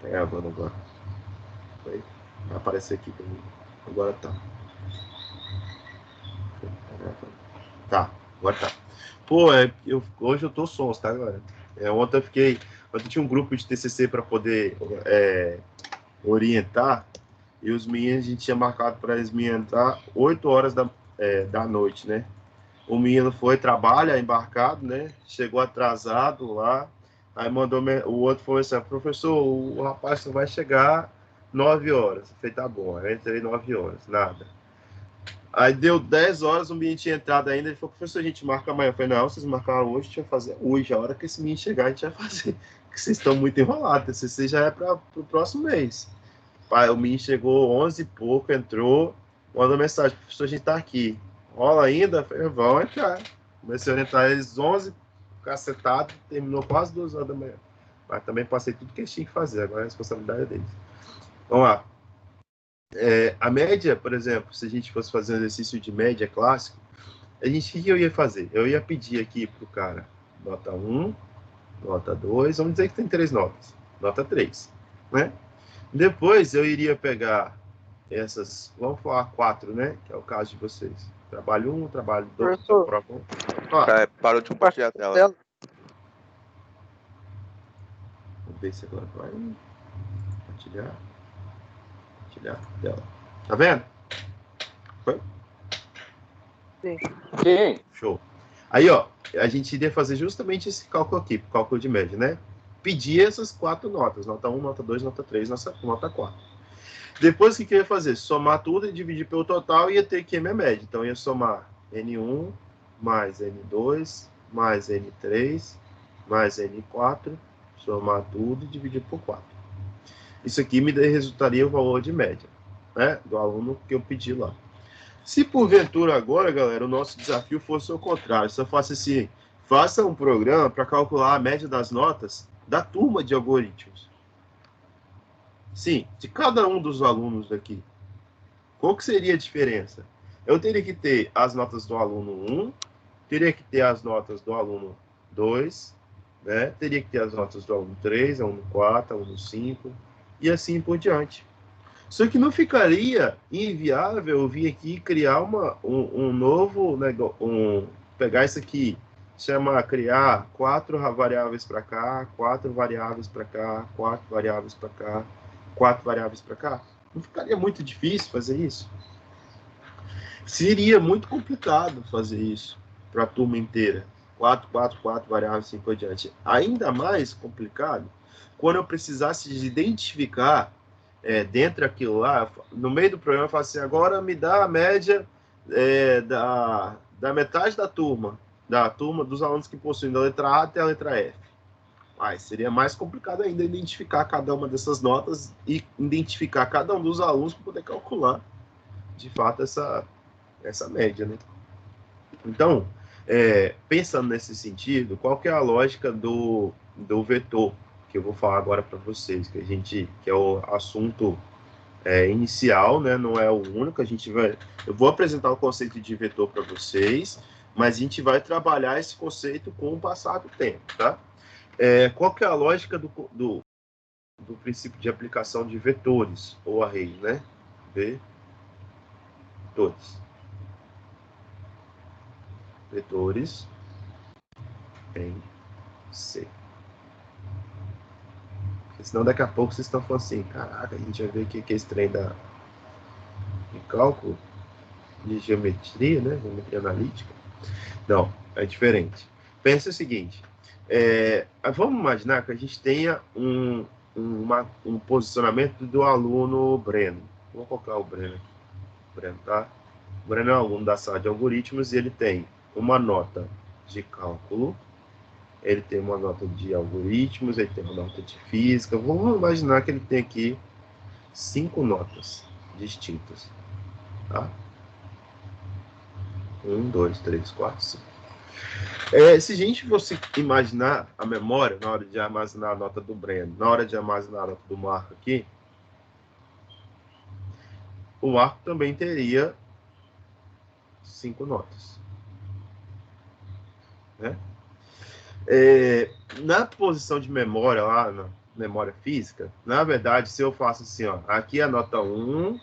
gravando agora. Vai aparecer aqui pra mim. Agora tá. Tá, agora tá. Pô, hoje eu tô sonso, tá, galera? Ontem eu tinha um grupo de TCC para poder orientar, e os meninos, a gente tinha marcado para eles me entrar 8 horas da noite, né? O menino foi, trabalha embarcado, né? Chegou atrasado lá, aí mandou, o outro falou assim, professor, o rapaz só vai chegar 9 horas. Eu falei, tá bom, aí eu entrei 9 horas, nada. Aí deu 10 horas, o menino tinha entrado ainda, ele falou, professor, a gente marca amanhã. Eu falei, não, vocês marcaram hoje, a gente vai fazer hoje, a hora que esse menino chegar, a gente vai fazer, porque vocês estão muito enrolados, esse já é para o próximo mês. Pai, o menino chegou 11 e pouco, entrou, mandou mensagem, professor, a gente tá aqui. Rola ainda? Eu falei, vão entrar. Comecei a orientar eles 11, cacetado, terminou quase 2 horas da manhã. Mas também passei tudo que eles tinham que fazer, agora a responsabilidade é deles. Vamos lá. A média, por exemplo, se a gente fosse fazer um exercício de média clássico, o que eu ia fazer? Eu ia pedir aqui pro cara nota 1, nota 2, vamos dizer que tem 3 notas, nota 3, né? Depois eu iria pegar essas, vamos falar 4, né? Que é o caso de vocês. Trabalho 1, trabalho 2, Professor, prova 1. Ó, Parou de compartilhar a tela. vamos ver se agora vai compartilhar a tela. Tá vendo? Foi? Sim. Sim. Show. Aí, ó, a gente iria fazer justamente esse cálculo aqui, cálculo de média, né? Pedir essas 4 notas, nota 1, nota 2, nota 3, nota 4. Depois, o que eu ia fazer? Somar tudo e dividir pelo total, ia ter aqui a minha média. Então, eu ia somar N1 mais N2 mais N3 mais N4, somar tudo e dividir por 4. Isso aqui me resultaria o valor de média, né, do aluno que eu pedi lá. Se porventura agora, galera, o nosso desafio fosse o contrário, só faça assim, faça um programa para calcular a média das notas da turma de algoritmos. Sim, de cada um dos alunos daqui. Qual que seria a diferença? Eu teria que ter as notas do aluno 1, teria que ter as notas do aluno 2, né? Teria que ter as notas do aluno 3, aluno 4, aluno 5, e assim por diante. Só que não ficaria inviável eu vir aqui criar um novo negócio, pegar isso aqui, criar 4 variáveis para cá, 4 variáveis para cá, 4 variáveis para cá, 4 variáveis para cá. Não ficaria muito difícil fazer isso? Seria muito complicado fazer isso para a turma inteira. 4 variáveis, assim por diante. Ainda mais complicado quando eu precisasse de identificar dentro daquilo lá, no meio do programa, eu falo assim, agora me dá a média da metade da turma dos alunos que possuem da letra A até a letra F. Mas seria mais complicado ainda identificar cada uma dessas notas e identificar cada um dos alunos para poder calcular, de fato, essa média, né? Então, pensando nesse sentido, qual que é a lógica do vetor que eu vou falar agora para vocês, que é o assunto inicial, né? Não é o único. Eu vou apresentar o conceito de vetor para vocês, mas a gente vai trabalhar esse conceito com o passar do tempo, tá? Qual que é a lógica do princípio de aplicação de vetores ou arrays, né? Vetores em C. Porque senão daqui a pouco vocês estão falando assim, caraca, a gente vai ver o que é esse trem de cálculo, de geometria, né? Geometria analítica. Não, é diferente. Pensa o seguinte, vamos imaginar que a gente tenha um posicionamento do aluno Breno. Vou colocar o Breno aqui. Breno, tá? O Breno é um aluno da sala de algoritmos e ele tem uma nota de cálculo, ele tem uma nota de algoritmos, ele tem uma nota de física. Vamos imaginar que ele tem aqui 5 notas distintas. Tá? 1, 2, 3, 4, 5. Se a gente fosse imaginar a memória na hora de armazenar a nota do Breno, na hora de armazenar a nota do Marco aqui, o Marco também teria 5 notas. Né? Na posição de memória lá, memória física, na verdade, se eu faço assim, ó, aqui é a nota 1,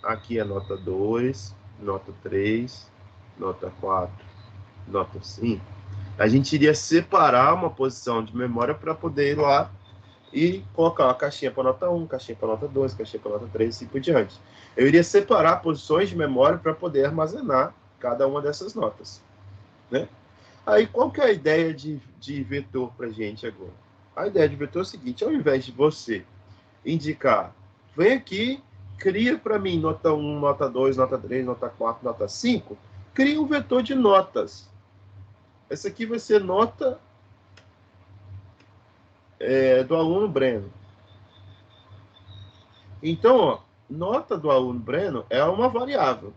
aqui é a nota 2, nota 3, nota 4, nota 5, a gente iria separar uma posição de memória para poder ir lá e colocar uma caixinha para nota 1, caixinha para nota 2, caixinha para nota 3 e assim por diante. Eu iria separar posições de memória para poder armazenar cada uma dessas notas, né? Aí, qual que é a ideia de vetor para a gente agora? A ideia de vetor é o seguinte, ao invés de você indicar, vem aqui, cria para mim nota 1, nota 2, nota 3, nota 4, nota 5, cria um vetor de notas. Essa aqui vai ser nota do aluno Breno. Então, ó, nota do aluno Breno é uma variável,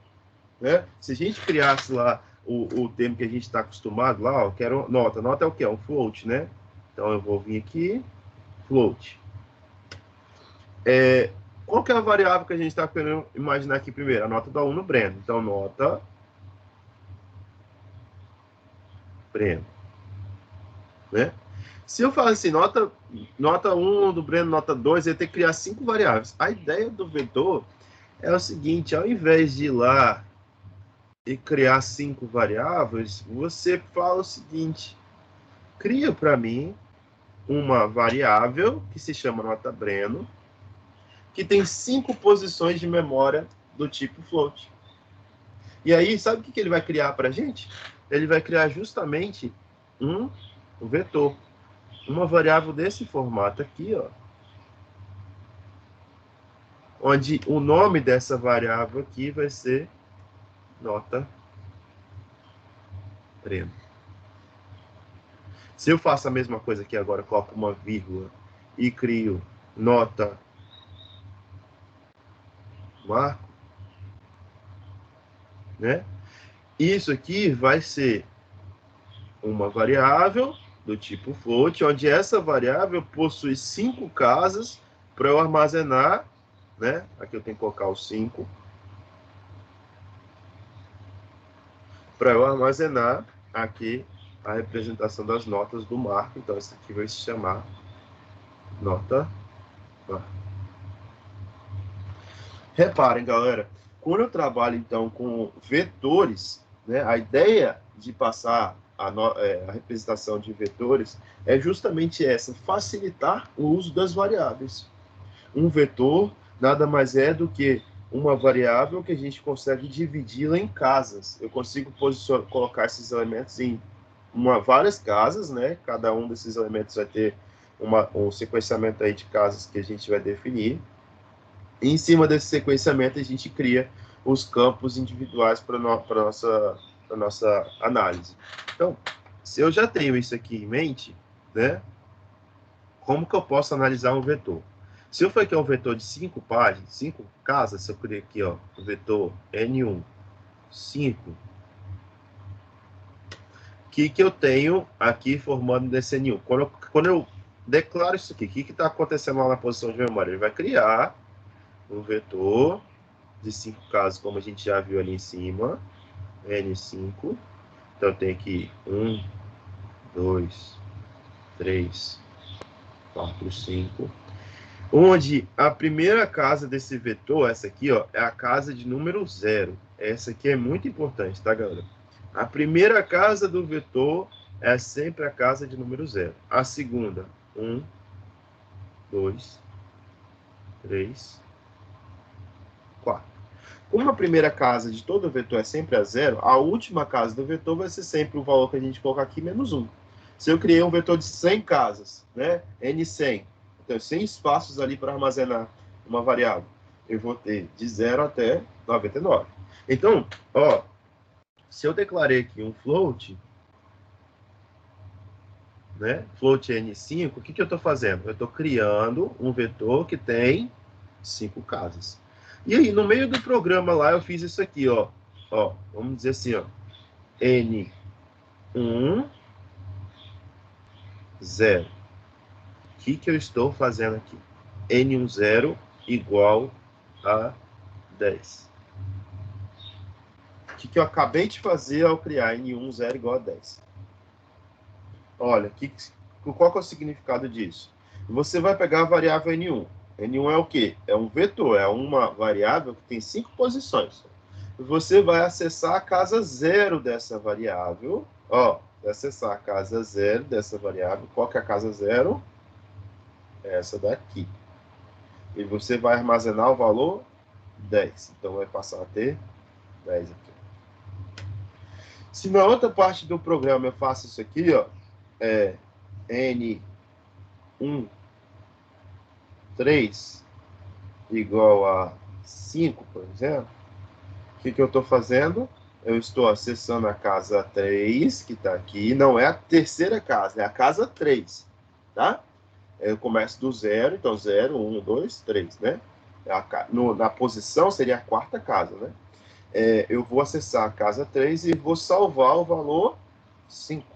né? Se a gente criasse lá o termo que a gente está acostumado lá, ó, que era nota. Nota é o quê? É um float, né? Então, eu vou vir aqui, float. Qual que é a variável que a gente está querendo imaginar aqui primeiro? A nota do aluno Breno. Então, nota Breno, né? Se eu falar assim, nota 1 do Breno, nota 2, eu ia ter que criar 5 variáveis. A ideia do vetor é o seguinte, ao invés de ir lá e criar 5 variáveis, você fala o seguinte, cria para mim uma variável que se chama nota Breno, que tem 5 posições de memória do tipo float. E aí, sabe o que ele vai criar para a gente? Ele vai criar justamente um vetor. Uma variável desse formato aqui, ó, onde o nome dessa variável aqui vai ser nota Breno. Se eu faço a mesma coisa aqui agora, coloco uma vírgula e crio nota Marco, né? Isso aqui vai ser uma variável do tipo float, onde essa variável possui 5 casas para eu armazenar, né? Aqui eu tenho que colocar os 5 para eu armazenar aqui a representação das notas do marco. Então, isso aqui vai se chamar nota marco. Reparem, galera, quando eu trabalho, então, com vetores, né, a ideia de passar a representação de vetores é justamente essa, facilitar o uso das variáveis. Um vetor nada mais é do que uma variável que a gente consegue dividi-la em casas. Eu consigo colocar esses elementos em várias casas, né? Cada um desses elementos vai ter um sequenciamento aí de casas que a gente vai definir. E em cima desse sequenciamento, a gente cria os campos individuais para a nossa análise. Então, se eu já tenho isso aqui em mente, né? Como que eu posso analisar um vetor? Se eu for aqui um vetor de 5 páginas, 5 casas, se eu criar aqui, ó, o vetor N1, 5, o que eu tenho aqui formando nesse N1? Quando eu declaro isso aqui, o que está acontecendo lá na posição de memória? Ele vai criar um vetor de 5 casas, como a gente já viu ali em cima, N5. Então, eu tenho aqui 1, 2, 3, 4, 5. Onde a primeira casa desse vetor, essa aqui, ó, é a casa de número 0. Essa aqui é muito importante, tá, galera? A primeira casa do vetor é sempre a casa de número 0. A segunda, 1, 2, 3, 4. Como a primeira casa de todo vetor é sempre a 0, a última casa do vetor vai ser sempre o valor que a gente colocar aqui, menos 1. Se eu criei um vetor de 100 casas, né, N100, então 100 espaços ali para armazenar uma variável, eu vou ter de 0 até 99. Então, ó, se eu declarei aqui um float, né, float N5, o que eu estou fazendo? Eu estou criando um vetor que tem 5 casas. E aí, no meio do programa lá, eu fiz isso aqui, ó. Ó, vamos dizer assim, ó. N1, 0. O que eu estou fazendo aqui? N1, 0 igual a 10. O que eu acabei de fazer ao criar N1, 0 igual a 10? Olha, qual que é o significado disso? Você vai pegar a variável N1. N1 é o quê? É um vetor, é uma variável que tem 5 posições. Você vai acessar a casa zero dessa variável. Ó, vai acessar a casa zero dessa variável. Qual que é a casa zero? Essa daqui. E você vai armazenar o valor 10. Então, vai passar a ter 10 aqui. Se na outra parte do programa eu faço isso aqui, ó, N1, 3 igual a 5, por exemplo, o que eu estou fazendo? Eu estou acessando a casa 3, que está aqui. Não é a terceira casa, é a casa 3, tá? Eu começo do 0, então 0, 1, 2, 3, né? Na posição seria a quarta casa, né? Eu vou acessar a casa 3 e vou salvar o valor 5.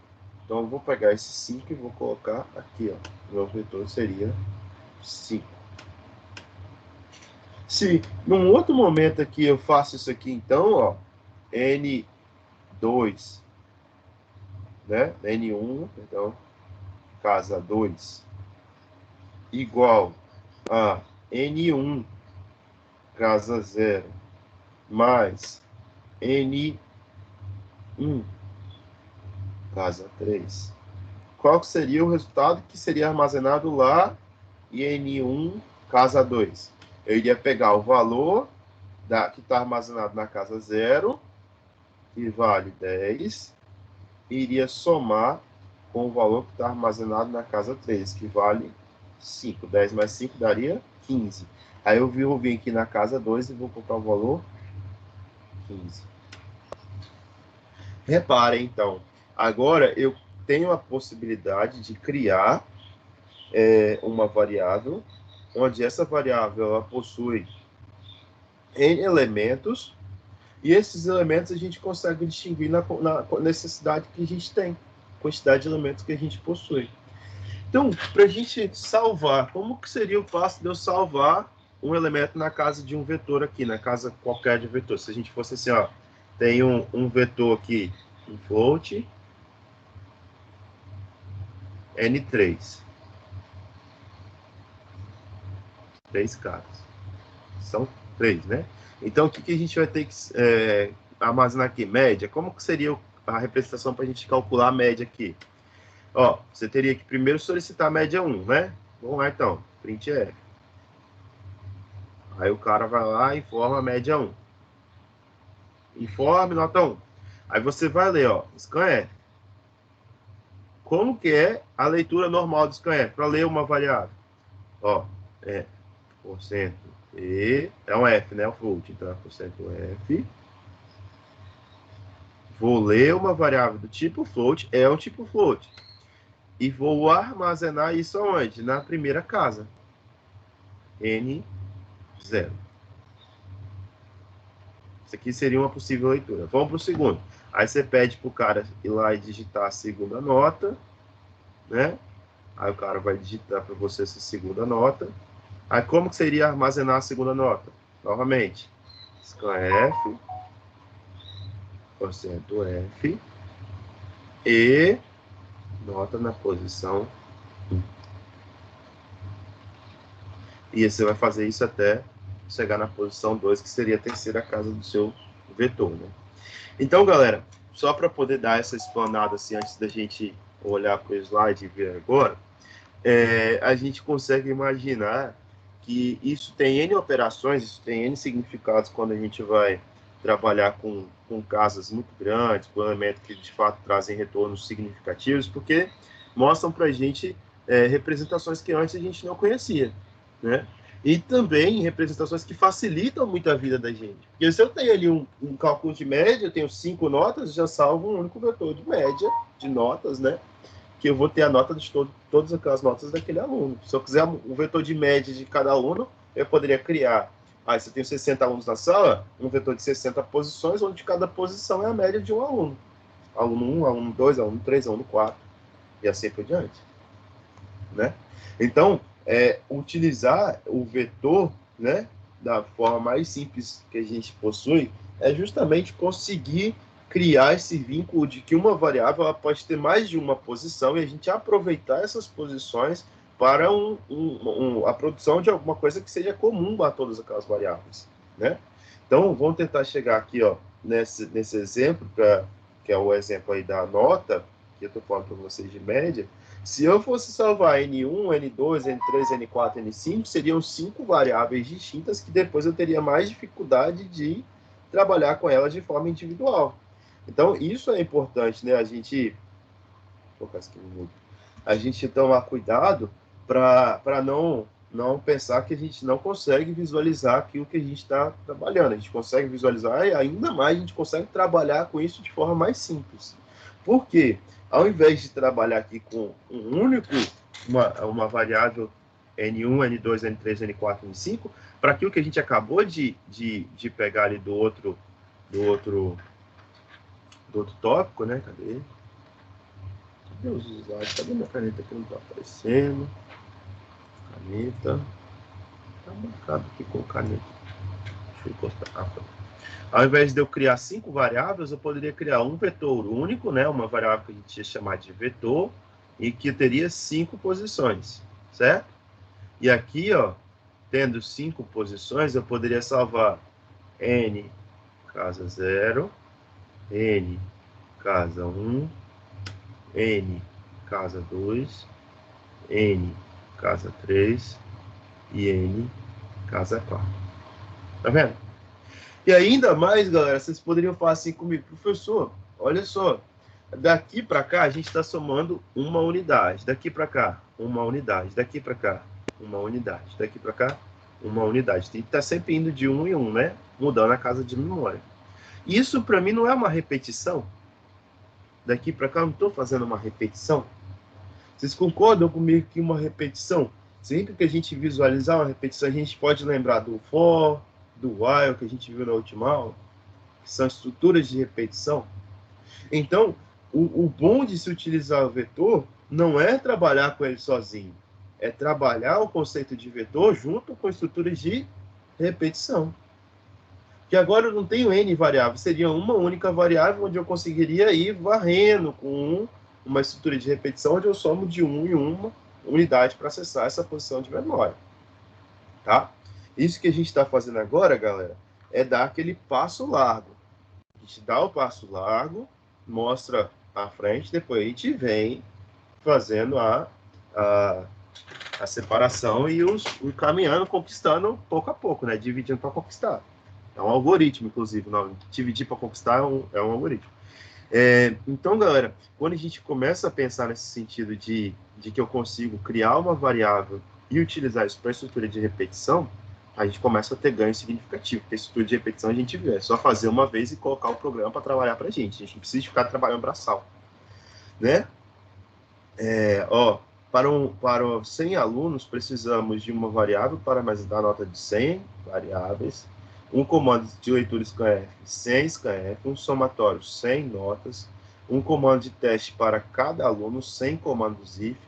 Então, eu vou pegar esse 5 e vou colocar aqui, ó. Meu vetor seria 5. Se num outro momento aqui eu faço isso aqui, então, ó, N2, né? N1, então, casa 2, igual a N1, casa 0, mais N1, casa 3. Qual que seria o resultado que seria armazenado lá em N1, casa 2? Eu iria pegar o valor que está armazenado na casa 0, que vale 10, e iria somar com o valor que está armazenado na casa 3, que vale 5. 10 mais 5 daria 15. Aí eu vou vir aqui na casa 2 e vou colocar o valor 15. Reparem, então, agora eu tenho a possibilidade de criar uma variável, onde essa variável ela possui N elementos, e esses elementos a gente consegue distinguir na necessidade que a gente tem, quantidade de elementos que a gente possui. Então, para a gente salvar, como que seria o passo de eu salvar um elemento na casa de um vetor aqui, na casa qualquer de vetor? Se a gente fosse assim, ó, tem um vetor aqui, um float, N3. 3 caras. São 3, né? Então, o que a gente vai ter que armazenar aqui? Média. Como que seria a representação para a gente calcular a média aqui? Ó, você teria que primeiro solicitar a média 1, né? Vamos lá, então. Printf. Aí o cara vai lá e informa a média 1. Informe nota 1. Aí você vai ler, ó, scanf. Como que é a leitura normal do scanf para ler uma variável? Ó, %, e é um F, né? O float, então é %F. Vou ler uma variável do tipo float, é um tipo float. E vou armazenar isso aonde? Na primeira casa. N0. Isso aqui seria uma possível leitura. Vamos para o segundo. Aí você pede para o cara ir lá e digitar a segunda nota, né? Aí o cara vai digitar para você essa segunda nota. Aí como que seria armazenar a segunda nota? Novamente, scanf, %F, e nota na posição 1. E você vai fazer isso até chegar na posição 2, que seria a terceira casa do seu vetor, né? Então, galera, só para poder dar essa explanada assim, antes da gente olhar para o slide e ver agora, a gente consegue imaginar que isso tem N operações, isso tem N significados quando a gente vai trabalhar com casas muito grandes, com elementos que de fato trazem retornos significativos, porque mostram para a gente representações que antes a gente não conhecia, né? E também representações que facilitam muito a vida da gente. Porque se eu tenho ali um cálculo de média, eu tenho 5 notas, já salvo um único vetor de média, de notas, né? Que eu vou ter a nota de todas aquelas notas daquele aluno. Se eu quiser um vetor de média de cada aluno, eu poderia criar. Se eu tenho 60 alunos na sala, um vetor de 60 posições, onde cada posição é a média de um aluno. Aluno 1, aluno 2, aluno 3, aluno 4, e assim por diante, né? Então, utilizar o vetor, né, da forma mais simples que a gente possui, é justamente conseguir criar esse vínculo de que uma variável ela pode ter mais de uma posição e a gente aproveitar essas posições para a produção de alguma coisa que seja comum a todas aquelas variáveis, né? Então, vamos tentar chegar aqui, ó, nesse exemplo, que é o exemplo aí da nota, que eu estou falando para vocês de média. Se eu fosse salvar N1, N2, N3, N4, N5, seriam 5 variáveis distintas que depois eu teria mais dificuldade de trabalhar com elas de forma individual. Então, isso é importante, né? A gente tomar cuidado para não pensar que a gente não consegue visualizar aquilo que a gente está trabalhando. A gente consegue visualizar e ainda mais a gente consegue trabalhar com isso de forma mais simples. Por quê? Ao invés de trabalhar aqui com uma variável N1, N2, N3, N4, N5, para aquilo que a gente acabou de pegar ali do outro tópico, né? Cadê os usuários? Cadê minha caneta que não está aparecendo? Caneta. Está marcado aqui com caneta. Deixa eu encostar. Ao invés de eu criar 5 variáveis, eu poderia criar um vetor único, né? Uma variável que a gente ia chamar de vetor, e que teria 5 posições, certo? E aqui, ó, tendo 5 posições, eu poderia salvar n casa 0, n casa 1, n casa 2, n casa 3 e n casa 4. Tá vendo? E ainda mais, galera, vocês poderiam falar assim comigo, professor, olha só, daqui para cá a gente está somando uma unidade, daqui para cá, uma unidade, daqui para cá, uma unidade, daqui para cá, uma unidade. Tem que estar sempre indo de um em um, né? Mudando a casa de memória. Isso para mim não é uma repetição? Daqui para cá eu não estou fazendo uma repetição? Vocês concordam comigo que uma repetição, sempre que a gente visualizar uma repetição, a gente pode lembrar do for, do while, que a gente viu na última aula, que são estruturas de repetição. Então, o bom de se utilizar o vetor não é trabalhar com ele sozinho, é trabalhar o conceito de vetor junto com estruturas de repetição. Que agora eu não tenho N variáveis, seria uma única variável onde eu conseguiria ir varrendo com uma estrutura de repetição onde eu somo de um em uma unidade para acessar essa posição de memória. Tá? Isso que a gente está fazendo agora, galera, é dar aquele passo largo. A gente dá o passo largo, mostra à frente, depois a gente vem fazendo a separação e caminhando, conquistando pouco a pouco, né? Dividindo para conquistar. É um algoritmo, inclusive. Não, dividir para conquistar é um algoritmo. Então, galera, quando a gente começa a pensar nesse sentido de que eu consigo criar uma variável e utilizar isso para estrutura de repetição, a gente começa a ter ganho significativo, porque estrutura de repetição a gente vê, é só fazer uma vez e colocar o programa para trabalhar para a gente não precisa ficar trabalhando braçal, né? Para 100 alunos, precisamos de uma variável para armazenar a nota de 100 variáveis, um comando de leitura scanf 100 scanf, um somatório 100 notas, um comando de teste para cada aluno, 100 comandos if,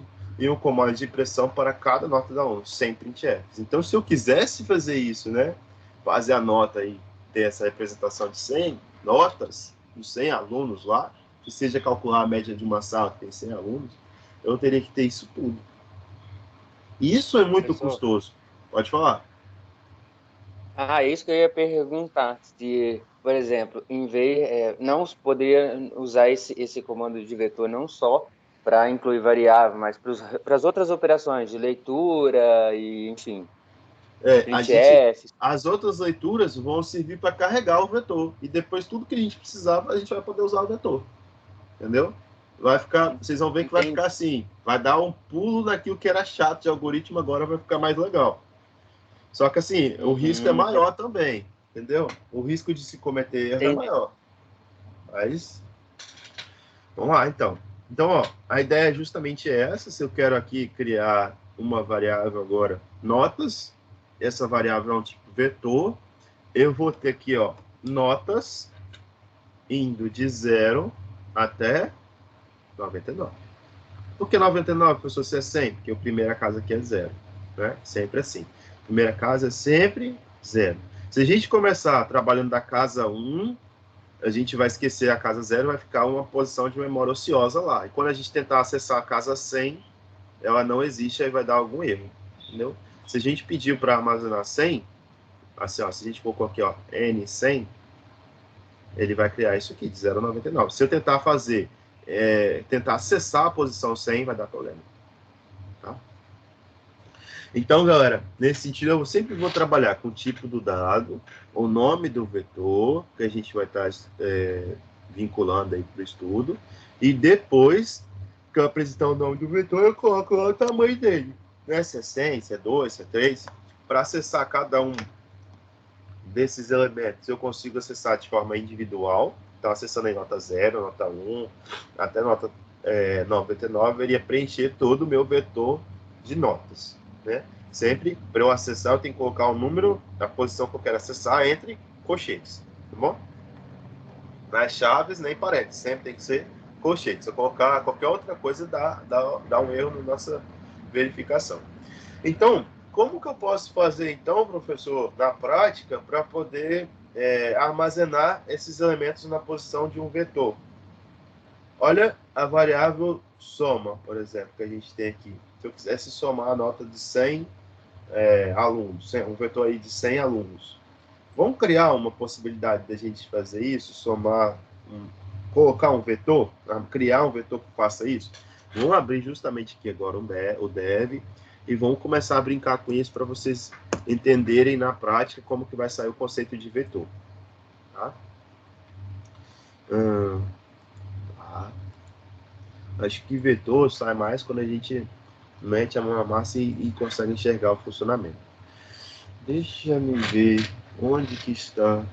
e um comando de impressão para cada nota do aluno, 100 printfs. Então, se eu quisesse fazer isso, né, fazer a nota e ter essa representação de 100 notas, dos 100 alunos lá, que seja calcular a média de uma sala que tem 100 alunos, eu teria que ter isso tudo. E isso é muito custoso. Pode falar. Isso que eu ia perguntar. Se, por exemplo, em vez, não poderia usar esse comando de vetor não só para incluir variável, mas para as outras operações de leitura e, enfim, as outras leituras vão servir para carregar o vetor. E depois tudo que a gente precisava, a gente vai poder usar o vetor. Entendeu? Vocês vão ver que vai ficar assim. Vai dar um pulo naquilo que era chato de algoritmo, agora vai ficar mais legal. Só que assim, o risco é maior também. Entendeu? O risco de se cometer erro é maior. Mas, vamos lá, então. Então, ó, a ideia é justamente essa. Se eu quero aqui criar uma variável agora, notas, essa variável é um tipo vetor, eu vou ter aqui, ó, notas indo de 0 até 99. Por que 99, professor, se é 100? Porque a primeira casa aqui é 0, né? Sempre assim. Primeira casa é sempre 0. Se a gente começar trabalhando da casa 1, a gente vai esquecer a casa 0, vai ficar uma posição de memória ociosa lá. E quando a gente tentar acessar a casa 100, ela não existe, aí vai dar algum erro, entendeu? Se a gente pediu para armazenar 100, assim, ó, se a gente for aqui, ó, N100, ele vai criar isso aqui, de 0 a 99. Se eu tentar fazer, tentar acessar a posição 100, vai dar problema. Tá? Então, galera, nesse sentido, eu sempre vou trabalhar com o tipo do dado, o nome do vetor, que a gente vai estar vinculando aí para o estudo, e depois que eu apresentar o nome do vetor, eu coloco lá o tamanho dele, né? Se é 100, se é 2, se é 3, para acessar cada um desses elementos, eu consigo acessar de forma individual. Então, acessando aí nota 0, nota 1, até nota 99, ele ia preencher todo o meu vetor de notas, né? Sempre, para eu acessar, eu tenho que colocar o número da posição que eu quero acessar entre colchetes, tá bom? Nas chaves, nem parênteses, sempre tem que ser colchetes. Se eu colocar qualquer outra coisa, dá um erro na nossa verificação. Então, como que eu posso fazer, então, professor, na prática, para poder armazenar esses elementos na posição de um vetor? Olha a variável soma, por exemplo, que a gente tem aqui. Se eu quisesse somar a nota de 100 alunos, um vetor aí de 100 alunos, vamos criar uma possibilidade da gente fazer isso, colocar um vetor, criar um vetor que faça isso? Vamos abrir justamente aqui agora o dev e vamos começar a brincar com isso para vocês entenderem na prática como que vai sair o conceito de vetor. Tá? Acho que vetor sai mais quando a gente mete a mão na massa e consegue enxergar o funcionamento. Deixa eu ver onde que está. Vou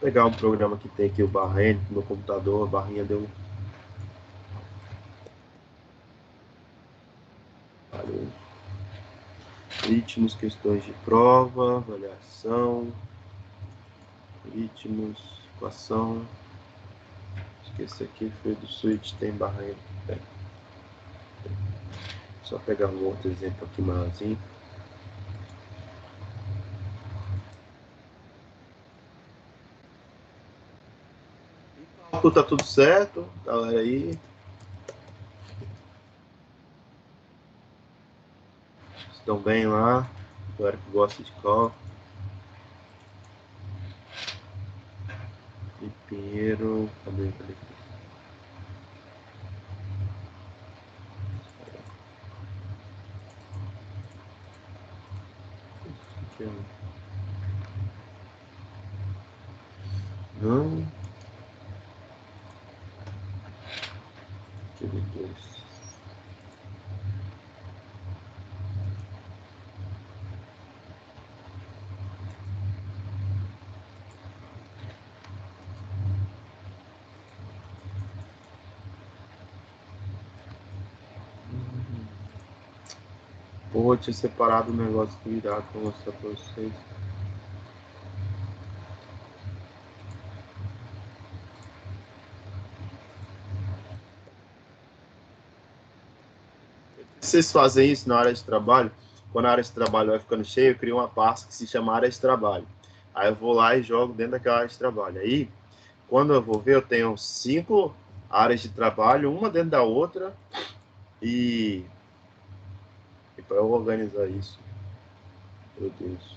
pegar um programa que tem aqui, o barra N, no meu computador, a barrinha deu. Valeu. Ritmos, questões de prova, avaliação, ritmos, equação. Acho que esse aqui foi do switch, tem barra N. Só pegar um outro exemplo aqui maiorzinho. Tá tudo certo, galera aí. Estão bem lá. Galera que gosta de cálculo. E Pinheiro. Cadê? Não. Aquele 2. Pô, tinha separado o negócio do irado para mostrar para vocês. Vocês fazem isso na área de trabalho? Quando a área de trabalho vai ficando cheia, eu crio uma pasta que se chama área de trabalho. Aí eu vou lá e jogo dentro daquela área de trabalho. Aí, quando eu vou ver, eu tenho 5 áreas de trabalho, uma dentro da outra, e para eu organizar isso, meu Deus.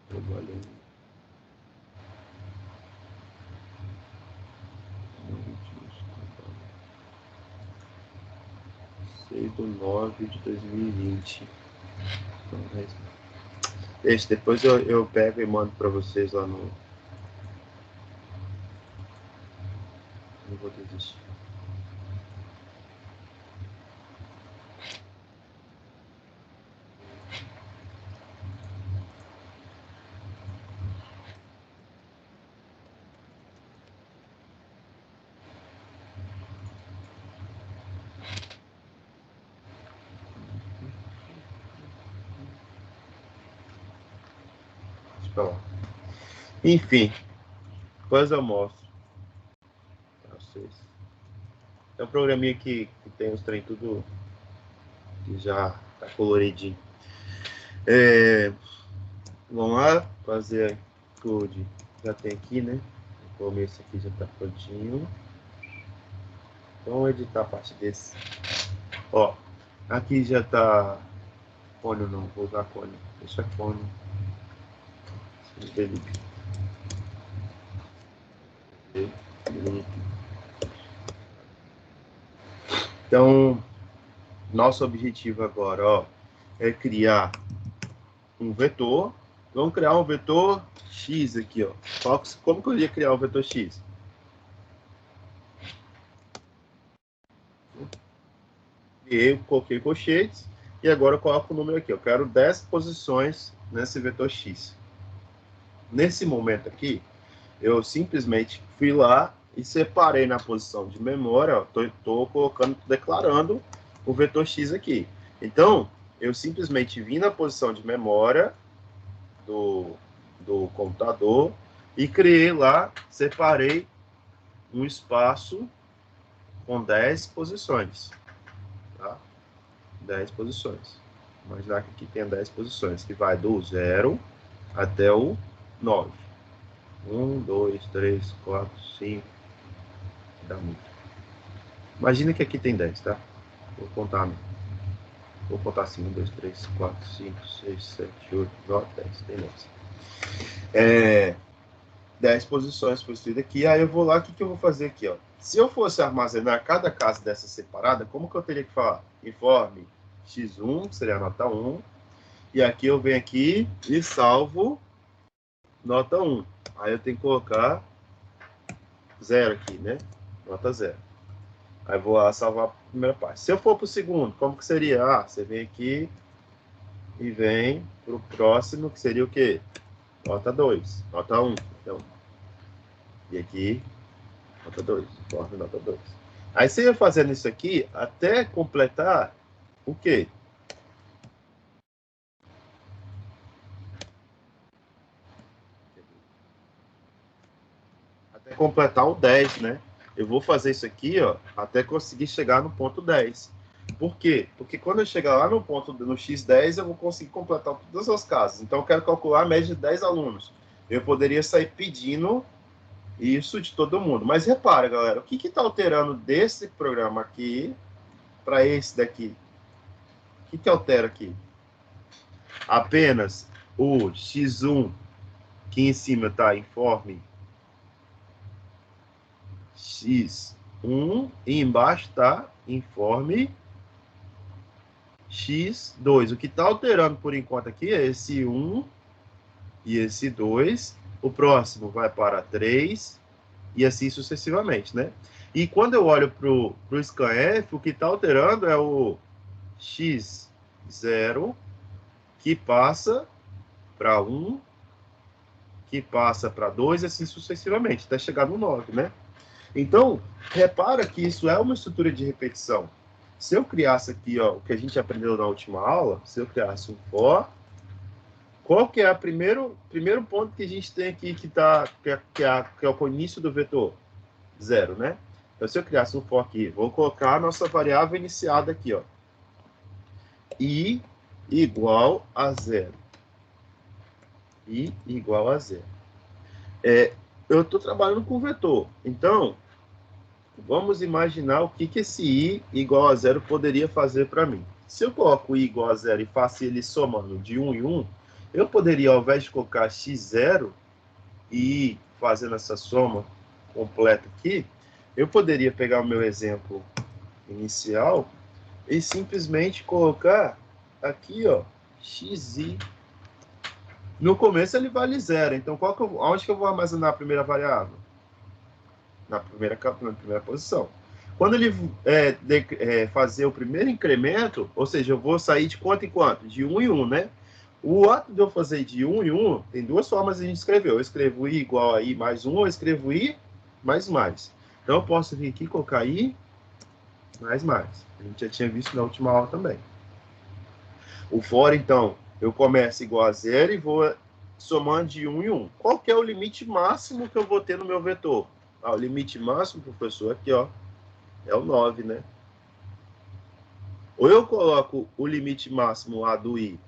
Trabalhando. 6/9/2020. Deixa, depois eu pego e mando para vocês lá no. Não vou desistir. Enfim, depois eu mostro para vocês. É um programinha que tem os trem tudo que já tá coloridinho. Vamos lá fazer code. Já tem aqui, né? Como esse aqui já está prontinho. Vamos editar a parte desse. Ó, aqui já está... Cone não, vou usar cone. Deixa cone. Felipe. Então, nosso objetivo agora, ó, é criar um vetor. Vamos criar um vetor X aqui, ó. Como que eu ia criar um vetor X? Eu coloquei colchetes e agora eu coloco o número aqui. Eu quero 10 posições nesse vetor X. Nesse momento aqui, eu simplesmente fui lá e separei na posição de memória. Estou colocando, declarando o vetor X aqui. Então, eu simplesmente vim na posição de memória do computador e criei lá, separei um espaço com 10 posições. Tá? 10 posições. Imaginar que aqui tem 10 posições, que vai do 0 até o 9. 1, 2, 3, 4, 5. Dá muito. Imagina que aqui tem 10, tá? Vou contar assim. 1, 2, 3, 4, 5, 6, 7, 8, 9, 10. Tem 10. 10 posições construídas aqui. Aí eu vou lá, o que eu vou fazer aqui, ó? Se eu fosse armazenar cada casa dessa separada, como que eu teria que falar? Informe X1, que seria a nota 1. E aqui eu venho aqui e salvo nota 1. Aí eu tenho que colocar 0 aqui, né? Nota 0. Aí vou lá salvar a primeira parte. Se eu for para o segundo, como que seria? Ah, você vem aqui e vem para o próximo, que seria o quê? Nota 2. Nota 1. Então, e aqui, nota 2. Informe nota 2. Aí você ia fazendo isso aqui até completar o quê? Até completar o 10, né? Eu vou fazer isso aqui, ó, até conseguir chegar no ponto 10. Por quê? Porque quando eu chegar lá no ponto no X10, eu vou conseguir completar todas as casas. Então, eu quero calcular a média de 10 alunos. Eu poderia sair pedindo isso de todo mundo. Mas repara, galera, o que está alterando desse programa aqui para esse daqui? O que altera aqui? Apenas o X1, que em cima está informe X1 e embaixo está informe X2. O que está alterando por enquanto aqui é esse 1 e esse 2. O próximo vai para 3 e assim sucessivamente, né? E quando eu olho para o scanf, o que está alterando é o X0, que passa para 1, que passa para 2 e assim sucessivamente, até chegar no 9, né? Então, repara que isso é uma estrutura de repetição. Se eu criasse aqui, ó, o que a gente aprendeu na última aula, se eu criasse um for, qual que é o primeiro ponto que a gente tem aqui que é o início do vetor? 0, né? Então, se eu criasse um for aqui, vou colocar a nossa variável iniciada aqui, ó. I igual a 0. I igual a 0. Eu estou trabalhando com vetor. Então, vamos imaginar o que esse I igual a 0 poderia fazer para mim. Se eu coloco I igual a 0 e faço ele somando de 1 em 1, eu poderia, ao invés de colocar x0 e ir fazendo essa soma completa aqui, eu poderia pegar o meu exemplo inicial e simplesmente colocar aqui, ó, xi. No começo ele vale 0, então onde que eu vou armazenar a primeira variável? Na primeira posição. Quando ele fazer o primeiro incremento, ou seja, eu vou sair de quanto em quanto? De 1 em 1, né? O ato de eu fazer de 1 em 1, tem duas formas de a gente escrever. Eu escrevo I igual a I mais 1, ou eu escrevo I mais mais. Então, eu posso vir aqui e colocar I mais mais. A gente já tinha visto na última aula também. O for, então, eu começo igual a 0 e vou somando de 1 em 1. Qual que é o limite máximo que eu vou ter no meu vetor? O limite máximo, professor, aqui, ó, é o 9, né? Ou eu coloco o limite máximo lá do I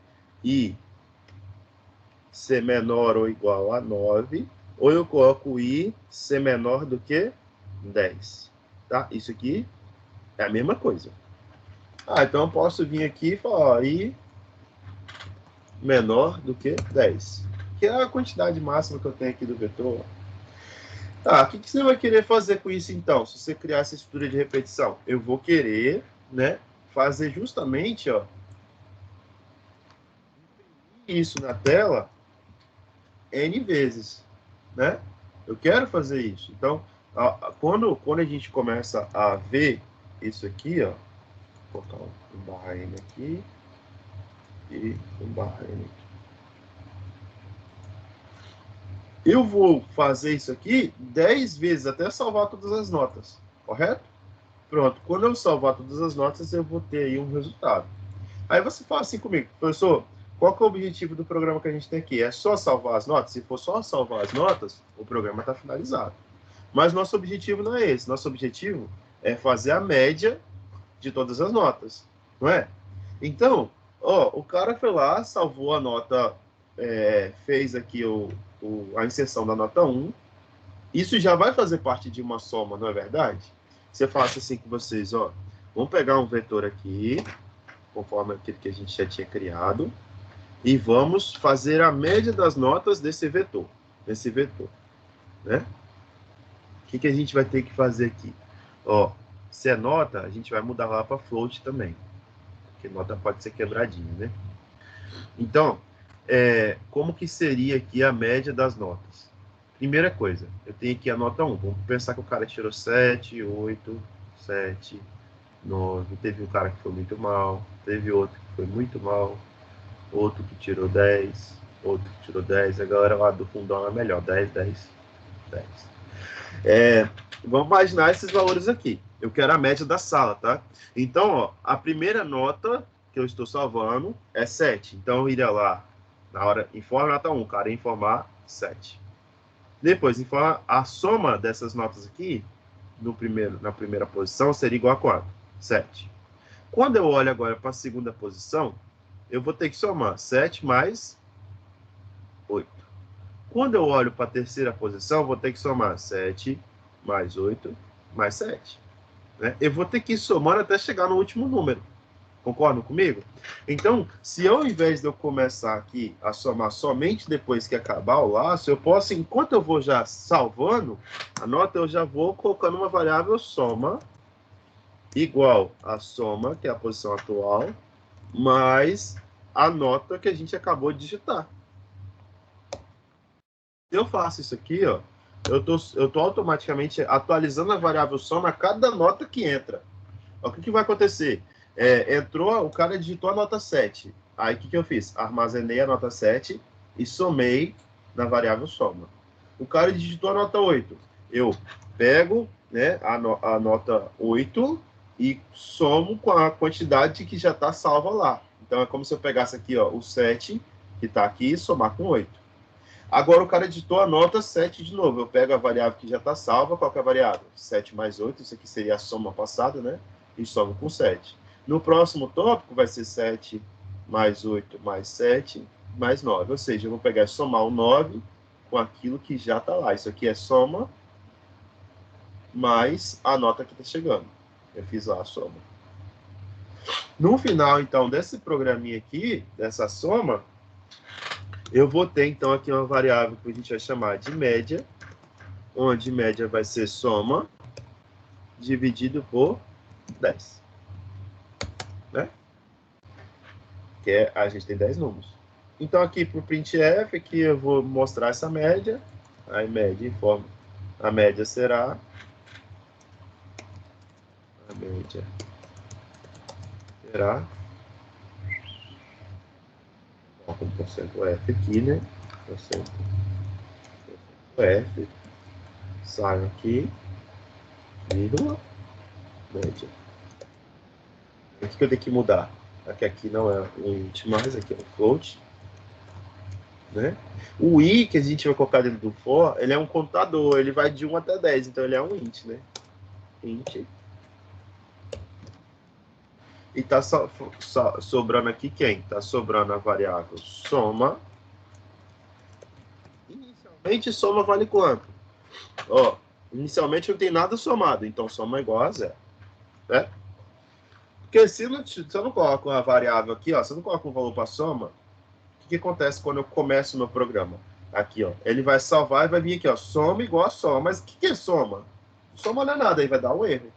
ser menor ou igual a 9, ou eu coloco o i ser menor do que 10. Tá? Isso aqui é a mesma coisa. Então eu posso vir aqui e falar, ó, i menor do que 10. Que é a quantidade máxima que eu tenho aqui do vetor. Tá, o que você vai querer fazer com isso, então? Se você criar essa estrutura de repetição? Eu vou querer, né, fazer justamente, ó, isso na tela N vezes, né? Eu quero fazer isso. Então, quando a gente começa a ver isso aqui, ó, vou colocar um barra N aqui e um barra N aqui. Eu vou fazer isso aqui 10 vezes até salvar todas as notas, correto? Pronto, quando eu salvar todas as notas, eu vou ter aí um resultado. Aí você fala assim comigo, professor, qual que é o objetivo do programa que a gente tem aqui? É só salvar as notas? Se for só salvar as notas, o programa está finalizado. Mas nosso objetivo não é esse. Nosso objetivo é fazer a média de todas as notas, não é? Então, ó, o cara foi lá, salvou a nota, fez aqui a inserção da nota 1. Isso já vai fazer parte de uma soma, não é verdade? Você faça assim com vocês, ó. Vamos pegar um vetor aqui, conforme aquele que a gente já tinha criado, e vamos fazer a média das notas desse vetor, né? O que a gente vai ter que fazer aqui? Ó, se é nota, a gente vai mudar lá para float também, porque nota pode ser quebradinha, né? Então, como que seria aqui a média das notas? Primeira coisa, eu tenho aqui a nota 1. Vamos pensar que o cara tirou 7, 8, 7, 9. Teve um cara que foi muito mal, teve outro que foi muito mal, outro que tirou 10, outro que tirou 10. A galera lá do fundão é melhor, 10, 10, 10. Vamos imaginar esses valores aqui. Eu quero a média da sala, tá? Então, ó, a primeira nota que eu estou salvando é 7. Então, eu iria lá, na hora, informa a nota 1, cara, ia informar 7. Depois, informa a soma dessas notas aqui, na primeira posição, seria igual a quanto? 7. Quando eu olho agora para a segunda posição, eu vou ter que somar 7 mais 8. Quando eu olho para a terceira posição, eu vou ter que somar 7 mais 8 mais 7. Né? Eu vou ter que ir somando até chegar no último número. Concordam comigo? Então, se ao invés de eu começar aqui a somar somente depois que acabar o laço, eu posso, enquanto eu vou já salvando a nota, eu já vou colocando uma variável soma igual a soma, que é a posição atual, mais a nota que a gente acabou de digitar. Se eu faço isso aqui, ó, eu tô automaticamente atualizando a variável soma a cada nota que entra. O que vai acontecer? Entrou, o cara digitou a nota 7. Aí o que eu fiz? Armazenei a nota 7 e somei na variável soma. O cara digitou a nota 8. Eu pego, né, a nota 8 e somo com a quantidade que já está salva lá. Então é como se eu pegasse aqui, ó, o 7 que está aqui e somar com 8. Agora o cara editou a nota 7 de novo. Eu pego a variável que já está salva. Qual que é a variável? 7 mais 8. Isso aqui seria a soma passada, né? E somo com 7. No próximo tópico vai ser 7 mais 8 mais 7 mais 9. Ou seja, eu vou pegar e somar o 9 com aquilo que já está lá. Isso aqui é soma mais a nota que está chegando. Eu fiz lá a soma. No final, então, desse programinha aqui, dessa soma, eu vou ter, então, aqui uma variável que a gente vai chamar de média, onde média vai ser soma dividido por 10. Né? Que a gente tem 10 números. Então, aqui para o printf, aqui eu vou mostrar essa média. Aí, média informa. A média será... A média será... Com porcento F aqui, né? Porcento F. Sai aqui. Vírgula. Média. O que eu tenho que mudar? Aqui não é um int mais, aqui é um float. Né? O i que a gente vai colocar dentro do for, ele é um contador, ele vai de 1 até 10, então ele é um int, né? Int. E tá sobrando aqui quem? Tá sobrando a variável soma. Inicialmente Inicialmente, soma vale quanto? Ó, inicialmente não tem nada somado, então soma igual a zero. Né? Porque se eu não coloco uma variável aqui, ó, se eu não coloco um valor para soma, o que acontece quando eu começo o meu programa? Aqui, ó, ele vai salvar e vai vir aqui, ó, soma igual a soma. Mas o que é soma? Soma não é nada, aí vai dar um erro.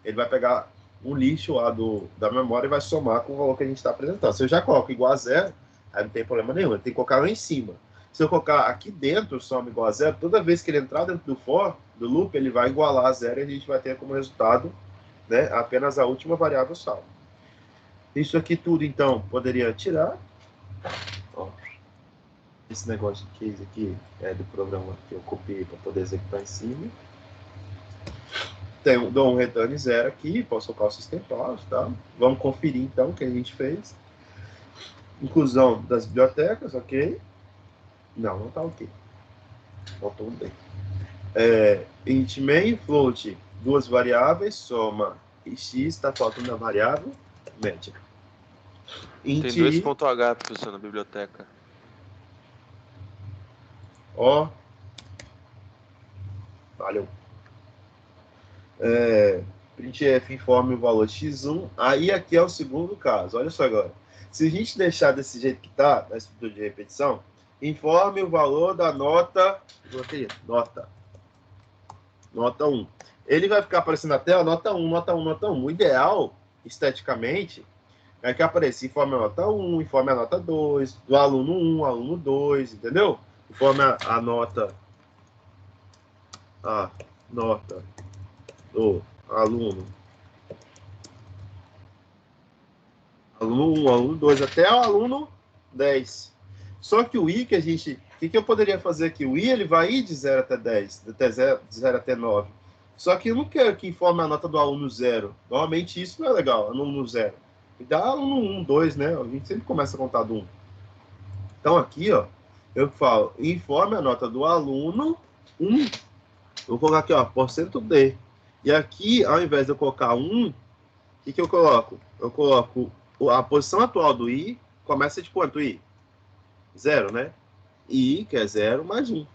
Ele vai pegar um lixo lá da memória e vai somar com o valor que a gente está apresentando. Se eu já coloco igual a zero, aí não tem problema nenhum, ele tem que colocar lá em cima. Se eu colocar aqui dentro soma igual a zero, toda vez que ele entrar dentro do for, do loop, ele vai igualar a zero e a gente vai ter como resultado, né, apenas a última variável salva. Isso aqui tudo, então, poderia tirar. Ó, esse negócio de case aqui é do programa que eu copiei para poder executar em cima. Dou um return zero aqui, posso colocar o system out, tá? Vamos conferir, então, o que a gente fez. Inclusão das bibliotecas, ok? Não tá ok. Faltou um bem. Int main, float, duas variáveis, soma e x, está faltando a variável média. Tem 2.h, professor, na biblioteca. Ó. Valeu. Printf informe o valor x1. Aí aqui é o segundo caso. Olha só agora. Se a gente deixar desse jeito que está, na estrutura de repetição, informe o valor da nota. Nota 1. Ele vai ficar aparecendo na tela nota 1, nota 1, nota 1. O ideal, esteticamente, é que apareça informe a nota 1, informe a nota 2, do aluno 1, aluno 2, entendeu? Informe a nota. A nota do aluno 1, aluno 2, até o aluno 10. Só que o i que a gente... O que eu poderia fazer aqui? O i ele vai ir de 0 até 10, de 0 até 9. Só que eu não quero que informe a nota do aluno 0. Normalmente isso não é legal, aluno 0. E dá aluno 1, 2, né? A gente sempre começa a contar do 1. Então aqui, ó, eu falo, informe a nota do aluno 1. Eu vou colocar aqui, ó, %d. E aqui, ao invés de eu colocar 1, o que eu coloco? Eu coloco a posição atual do i, começa de quanto i? 0, né? I, que é 0, mais 1.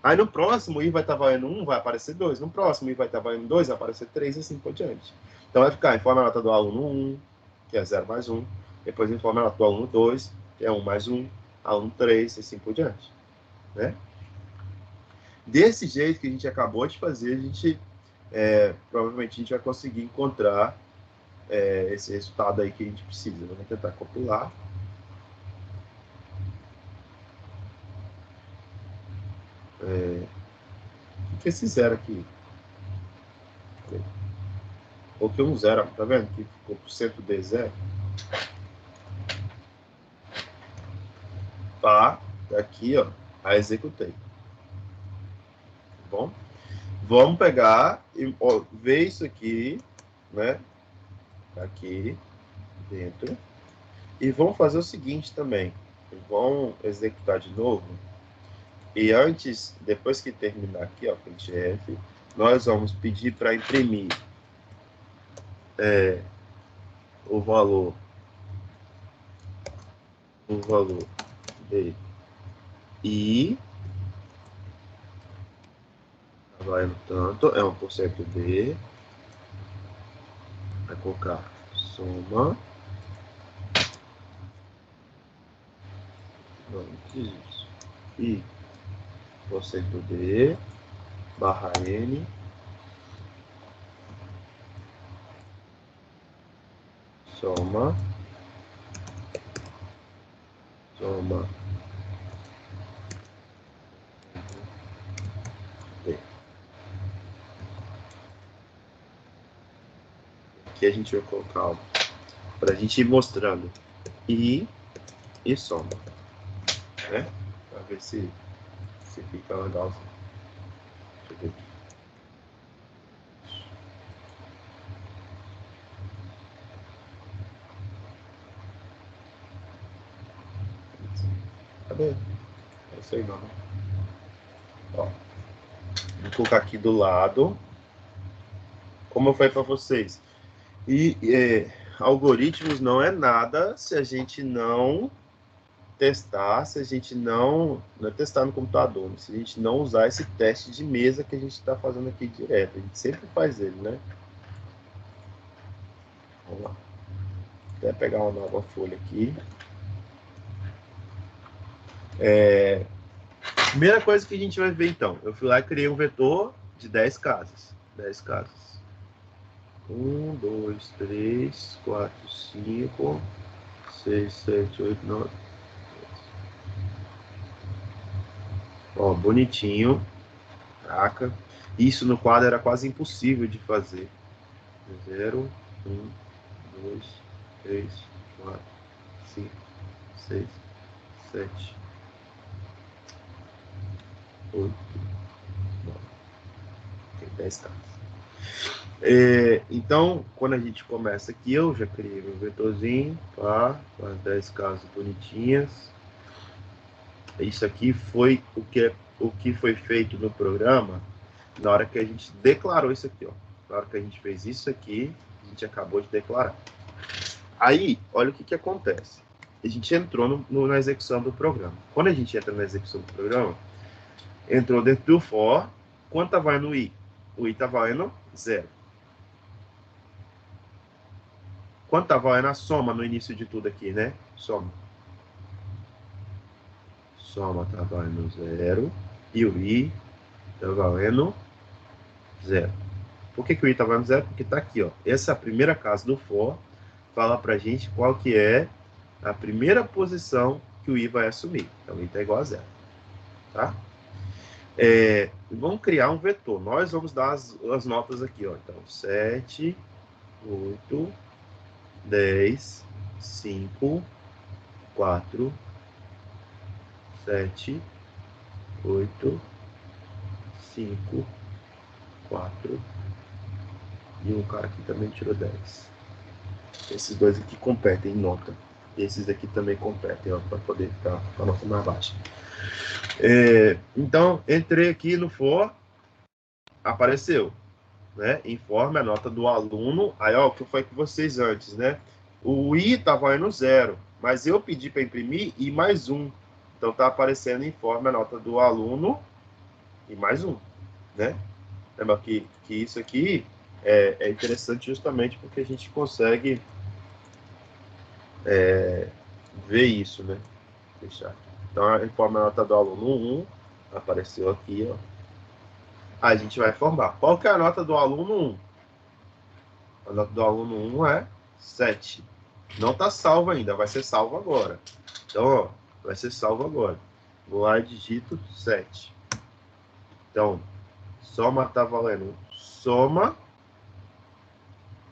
Aí no próximo, i vai estar valendo 1, vai aparecer 2. No próximo, i vai estar valendo 2, vai aparecer 3, e assim por diante. Então vai ficar, informe a nota do aluno 1, que é 0 mais 1. Depois informe a nota do aluno 2, que é 1 mais 1. Aluno 3, e assim por diante. Né? Desse jeito que a gente acabou de fazer, a gente... provavelmente a gente vai conseguir encontrar esse resultado aí que a gente precisa. Vamos tentar compilar. O que é esse zero aqui? Coloquei um zero, tá vendo? Que ficou por %d zero. Tá, aqui, ó, a executei. Tá bom? Vamos pegar e ver isso aqui, né? Aqui dentro. E vamos fazer o seguinte também. Vamos executar de novo. E antes, depois que terminar aqui, ó, printf, nós vamos pedir para imprimir o valor de i vai tanto, é 1% vai colocar soma i %d barra n soma d. Aqui a gente vai colocar para a gente ir mostrando e soma, né? Para ver se fica legal. Deixa eu ver aqui. Cadê? Não sei não. Ó, vou colocar aqui do lado. Como eu falei para vocês. E algoritmos não é nada se a gente não testar se a gente não é testar no computador, se a gente não usar esse teste de mesa que a gente está fazendo aqui direto. A gente sempre faz ele, né? Vamos lá. Vou até pegar uma nova folha aqui. Primeira coisa que a gente vai ver, então. Eu fui lá e criei um vetor de 10 casas. 10 casas. 1, 2, 3, 4, 5, 6, 7, 8, 9... Ó, bonitinho. Caraca. Isso no quadro era quase impossível de fazer. 0, 1, 2, 3, 4, 5, 6, 7, 8, 9. Tem 10 casas. Então, quando a gente começa aqui, eu já criei meu vetorzinho, tá? Com as 10 casas bonitinhas. Isso aqui foi o que foi feito no programa na hora que a gente declarou isso aqui, ó. Na hora que a gente fez isso aqui, a gente acabou de declarar. Aí, olha o que acontece. A gente entrou na execução do programa. Quando a gente entra na execução do programa, entrou dentro do for, quanto tá valendo o i? O i tá valendo 0. Quanto tá valendo a soma no início de tudo aqui, né? Soma. Soma tá valendo 0 e o i tá valendo 0. Por que o i tá valendo 0? Porque tá aqui, ó. Essa primeira casa do for fala pra gente qual que é a primeira posição que o i vai assumir. Então, o i tá igual a 0. Tá? Vamos criar um vetor. Nós vamos dar as notas aqui, ó. Então, 7, 8, 10, 5, 4, 7, 8, 5, 4, e um cara aqui também tirou 10. Esses dois aqui competem em nota. Esses aqui também competem, ó, para poder ficar com a nota mais baixa. Então, entrei aqui no for, apareceu, né? Informe a nota do aluno. Aí, ó, o que eu falei com vocês antes, né? O i tá valendo 0, mas eu pedi para imprimir i mais 1. Então, tá aparecendo informe a nota do aluno e mais 1, né? Lembra que isso aqui é interessante justamente porque a gente consegue ver isso, né? Deixar. Então, informe a nota do aluno 1, apareceu aqui, ó. A gente vai formar. Qual que é a nota do aluno 1? A nota do aluno 1 é 7. Não está salvo ainda, vai ser salvo agora. Então, ó, vai ser salvo agora. Vou lá e digito 7. Então, soma está valendo soma.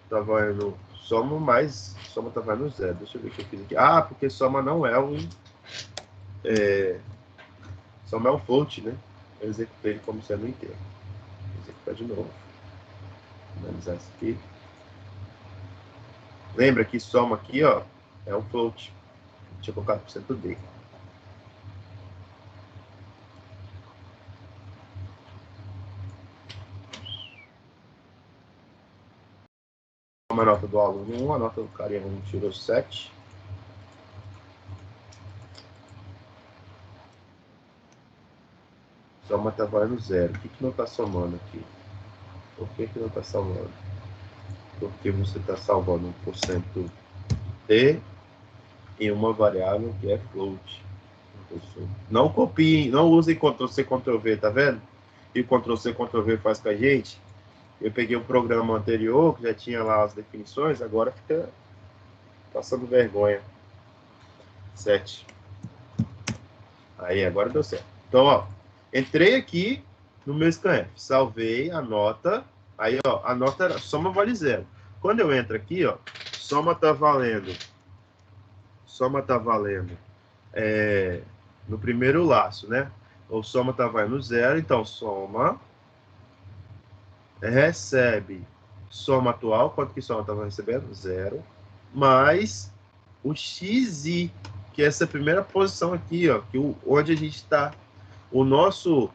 Está valendo soma mais soma está valendo 0. Deixa eu ver o que eu fiz aqui. Ah, porque soma não é um soma é um float, né? Eu executei ele como sendo inteiro. Vou executar de novo. Vou analisar isso aqui. Lembra que soma aqui, ó, é um float. Deixa eu colocar % D. Uma nota do aluno 1, a nota do carinha 1 tirou 7. Soma está valendo 0. O que não está somando aqui? Por que não está salvando? Porque você está salvando 1% D em uma variável que é float. Não copiem, não usem Ctrl+C, Ctrl+V, tá vendo? E Ctrl+C, Ctrl+V faz com a gente. Eu peguei um programa anterior, que já tinha lá as definições, agora fica passando vergonha. 7. Aí, agora deu certo. Então, ó, entrei aqui no meu scanf, salvei a nota, aí, ó, a nota era, soma vale 0. Quando eu entro aqui, ó, soma tá valendo no primeiro laço, né? O soma tá valendo 0, então soma recebe soma atual, quanto que soma estava recebendo? 0, mais o xi, que é essa primeira posição aqui, ó, que onde a gente está. O nosso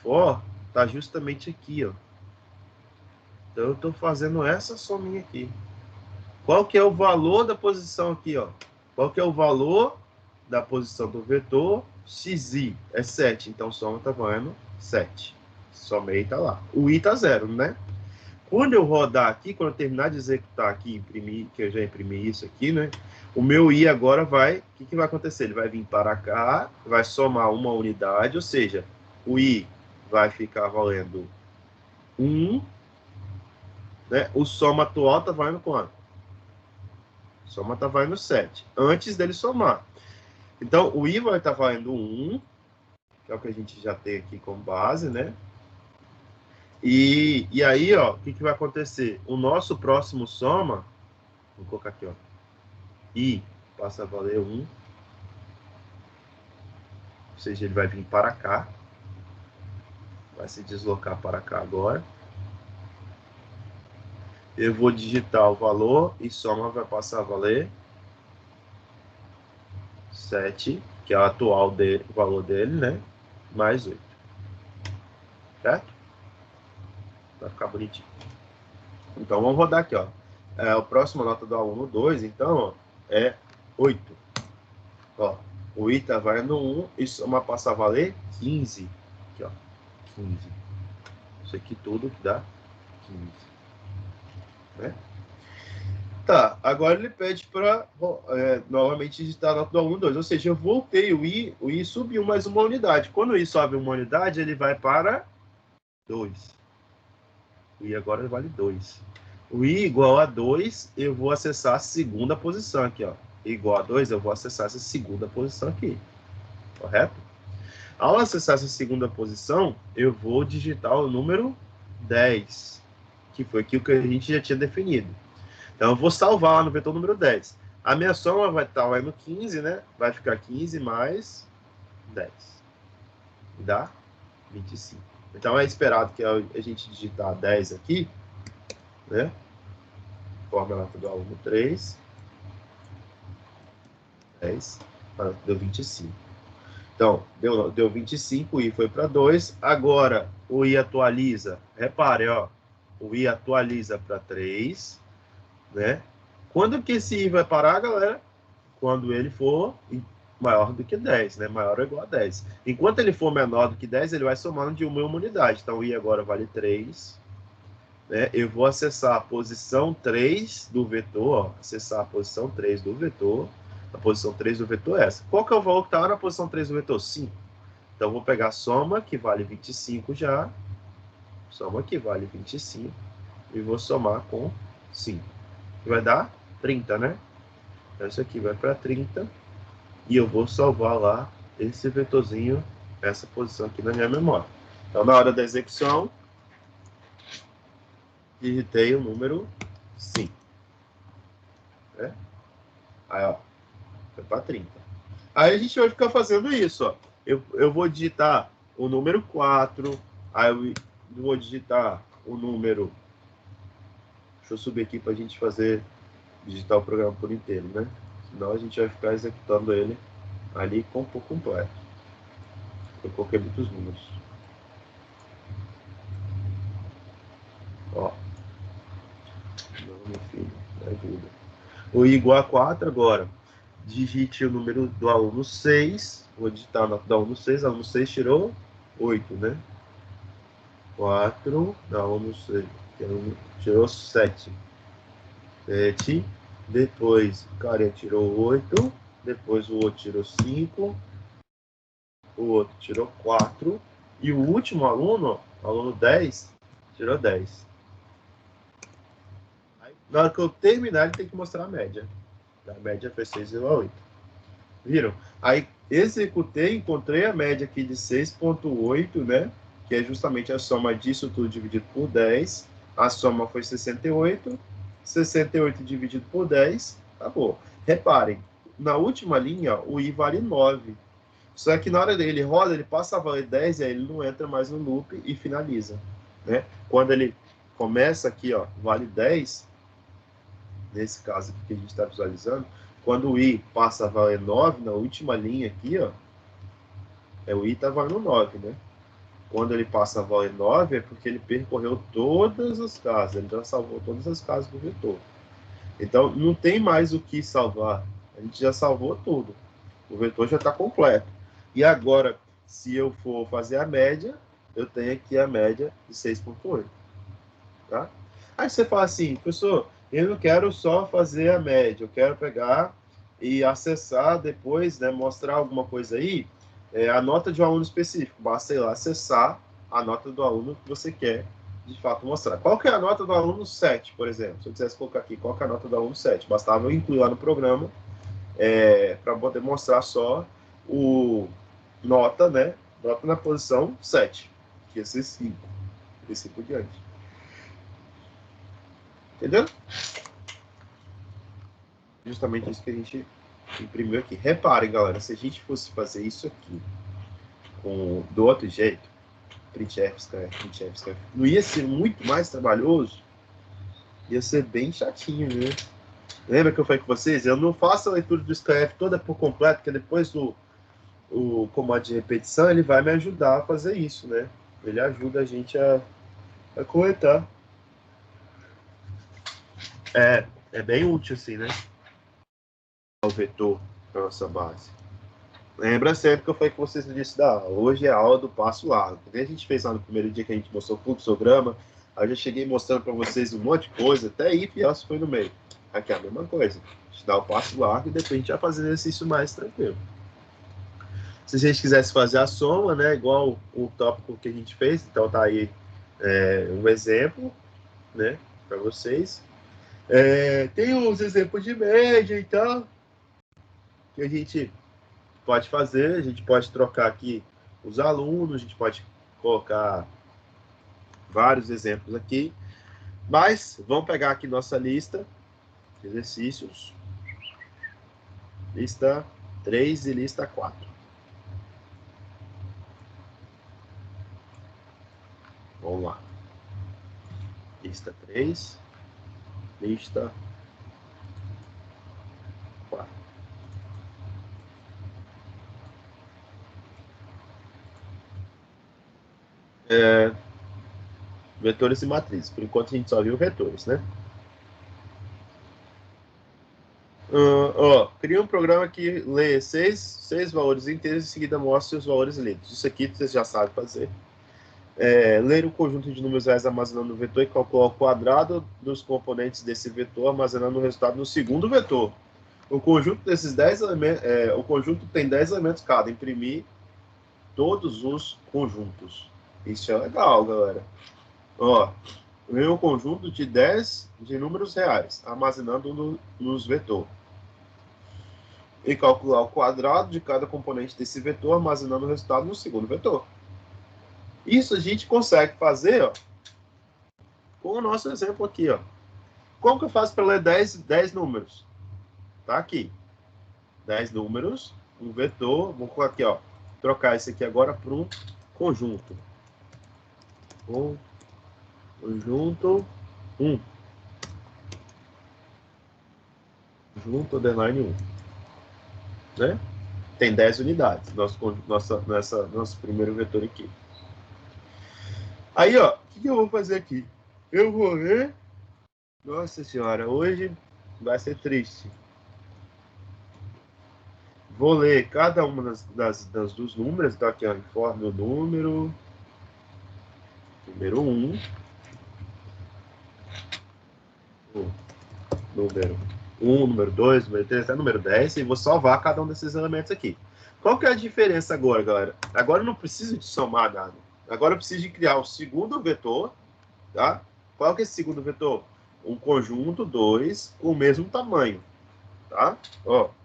for está justamente aqui, ó. Então eu estou fazendo essa sominha aqui. Qual que é o valor da posição aqui, ó? Qual que é o valor da posição do vetor? xi é 7, então soma está valendo 7. Somei está lá. O i está 0, né? Quando eu rodar aqui, quando eu terminar de executar aqui, imprimir, que eu já imprimi isso aqui, né? O meu i agora vai... O que, que vai acontecer? Ele vai vir para cá, vai somar uma unidade, ou seja, o i vai ficar valendo 1, né? O soma atual está valendo quanto? O soma está valendo 7, antes dele somar. Então, o i vai estar valendo 1, que é o que a gente já tem aqui como base, né? E aí, ó, o que, que vai acontecer? O nosso próximo soma, vou colocar aqui, ó, i passa a valer 1, ou seja, ele vai vir para cá, vai se deslocar para cá agora. Eu vou digitar o valor e soma vai passar a valer 7, que é o atual dele, o valor dele, né? Mais 8. Certo? Vai ficar bonitinho. Então, vamos rodar aqui, ó. A próxima nota do aluno 2, então, ó, é 8. Ó, o i tá valendo 1 e soma passa a valer 15. Aqui, ó, 15. Isso aqui tudo que dá 15. Né? Tá, agora ele pede para novamente digitar a nota do aluno 2. Ou seja, eu voltei o i subiu mais uma unidade. Quando o i sobe uma unidade, ele vai para 2. O i agora vale 2. O i igual a 2, eu vou acessar a segunda posição aqui, ó. Igual a 2, eu vou acessar essa segunda posição aqui. Correto? Ao acessar essa segunda posição, eu vou digitar o número 10, que foi aquilo que a gente já tinha definido. Então, eu vou salvar lá no vetor número 10. A minha soma vai estar lá no 15, né? Vai ficar 15 mais 10. Dá 25. Então, é esperado que a gente digitar 10 aqui, né? Fórmula do aluno 3. 10, deu 25. Então, deu 25, o i foi para 2. Agora, o i atualiza. Repare, ó. O i atualiza para 3, né? Quando que esse i vai parar, galera? Quando ele for maior do que 10, né? Maior ou igual a 10. Enquanto ele for menor do que 10, ele vai somando de uma unidade. Então, o i agora vale 3. Né? Eu vou acessar a posição 3 do vetor, ó. Acessar a posição 3 do vetor. A posição 3 do vetor é essa. Qual que é o valor que está na posição 3 do vetor? 5. Então, eu vou pegar a soma, que vale 25 já. Soma que vale 25. E vou somar com 5. Que vai dar 30, né? Então, isso aqui vai para 30. E eu vou salvar lá esse vetorzinho, essa posição aqui na minha memória. Então, na hora da execução, digitei o número 5. Né? Aí, ó, foi para 30. Aí a gente vai ficar fazendo isso, ó. Eu vou digitar o número 4, aí eu vou digitar o número... Deixa eu subir aqui para a gente digitar o programa por inteiro, né? Senão a gente vai ficar executando ele ali por completo. Eu coloquei muitos números. Ó. Não, meu filho, me ajuda. O i igual a 4 agora. Digite o número do aluno 6. Vou digitar a nota do aluno 6. O aluno 6 tirou 8, né? 4, aluno 6. Tirou 7. 7. Depois o cara tirou 8. Depois o outro tirou 5. O outro tirou 4. E o último aluno, aluno 10, tirou 10. Aí, na hora que eu terminar, ele tem que mostrar a média. A média foi 6,8. Viram? Aí executei, encontrei a média aqui de 6,8, né? Que é justamente a soma disso tudo dividido por 10. A soma foi 68. 68 dividido por 10, acabou. Reparem, na última linha, ó, o i vale 9. Só que na hora dele roda, ele passa a valer 10 e aí ele não entra mais no loop e finaliza. Né? Quando ele começa aqui, ó, vale 10, nesse caso aqui que a gente está visualizando, quando o i passa a valer 9, na última linha aqui, ó, o i está valendo 9, né? Quando ele passa a valer 9, é porque ele percorreu todas as casas, ele já salvou todas as casas do vetor. Então, não tem mais o que salvar A gente já salvou tudo. O vetor já está completo. E agora, se eu for fazer a média, eu tenho aqui a média de 6,8. Tá? Aí você fala assim, professor, eu não quero só fazer a média, eu quero pegar e acessar depois, né, mostrar alguma coisa aí, a nota de um aluno específico. Basta ir lá acessar a nota do aluno que você quer, de fato, mostrar. Qual que é a nota do aluno 7, por exemplo? Se eu quisesse colocar aqui, qual que é a nota do aluno 7? Bastava eu incluir lá no programa, para poder mostrar só o nota, né? Nota na posição 7, que ia ser 5, e assim por diante. Entendeu? Justamente isso que a gente imprimiu aqui. Reparem, galera, se a gente fosse fazer isso aqui do outro jeito, printf, scanf, não ia ser muito mais trabalhoso? Ia ser bem chatinho, né? Lembra que eu falei com vocês? Eu não faço a leitura do scanf toda por completo, porque depois o comando de repetição ele vai me ajudar a fazer isso, né? Ele ajuda a gente a coletar. É bem útil assim, né? O vetor para nossa base. Lembra sempre que eu falei com vocês no início da aula. Hoje é a aula do passo largo. Porque a gente fez lá no primeiro dia que a gente mostrou o fluxograma. Aí eu já cheguei mostrando para vocês um monte de coisa. Até if e else foi no meio. Aqui é a mesma coisa. A gente dá o passo largo e depois a gente vai fazer exercício mais tranquilo. Se a gente quisesse fazer a soma, né? Igual o tópico que a gente fez. Então tá aí um exemplo, né? Para vocês. Tem uns exemplos de média e tal. Que a gente pode fazer, a gente pode trocar aqui os alunos, a gente pode colocar vários exemplos aqui, mas vamos pegar aqui nossa lista de exercícios, lista 3 e lista 4. Vamos lá. Lista 3, lista 4. Vetores e matrizes. Por enquanto a gente só viu vetores, né? Cria um programa que lê seis valores inteiros e em seguida mostra os valores lidos. Isso aqui você já sabe fazer. Ler o conjunto de números reais armazenando o vetor e calcular o quadrado dos componentes desse vetor armazenando o resultado no segundo vetor. O conjunto desses 10 elementos, o conjunto tem 10 elementos cada. Imprimir todos os conjuntos. Isso é legal, galera. Vem um conjunto de 10 de números reais, armazenando nos vetor. E calcular o quadrado de cada componente desse vetor, armazenando o resultado no segundo vetor. Isso a gente consegue fazer, com o nosso exemplo aqui, Como que eu faço para ler 10 números? Tá aqui. 10 números, um vetor, vou colocar aqui, trocar esse aqui agora para um conjunto. Conjunto 1. Conjunto underline 1. Né? Tem 10 unidades, nosso primeiro vetor aqui. Aí, o que eu vou fazer aqui? Eu vou ler... Nossa senhora, hoje vai ser triste. Vou ler cada uma dos números. Então, aqui, informe o número. Número 1. Número 1, número 2, número 3, até número 10. E vou salvar cada um desses elementos aqui. Qual que é a diferença agora, galera? Agora eu não preciso de somar nada. Agora eu preciso de criar o segundo vetor, tá? Qual que é esse segundo vetor? Um conjunto 2 com o mesmo tamanho, tá?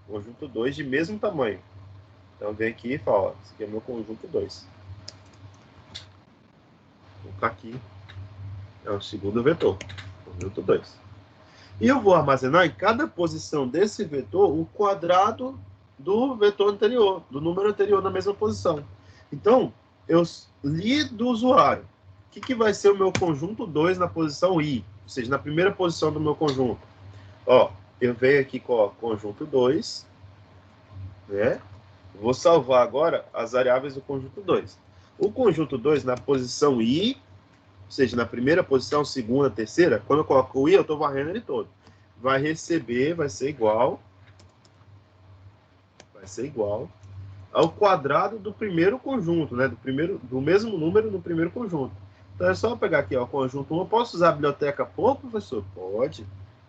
Conjunto 2 de mesmo tamanho. Então vem aqui e fala, esse aqui é meu conjunto 2. Vou colocar aqui, é o segundo vetor, conjunto 2. E eu vou armazenar em cada posição desse vetor o quadrado do vetor anterior, do número anterior na mesma posição. Então, eu li do usuário. O que vai ser o meu conjunto 2 na posição I? Ou seja, na primeira posição do meu conjunto. Eu venho aqui com conjunto 2, né? Vou salvar agora as variáveis do conjunto 2. O conjunto 2 na posição I, ou seja, na primeira posição, segunda, terceira, quando eu coloco o I, eu estou varrendo ele todo. Vai receber, vai ser igual vai ser igual ao quadrado do primeiro conjunto, né? Do mesmo número no primeiro conjunto. Então, é só pegar aqui, ó, conjunto 1. Eu posso usar a biblioteca por, professor? Pode.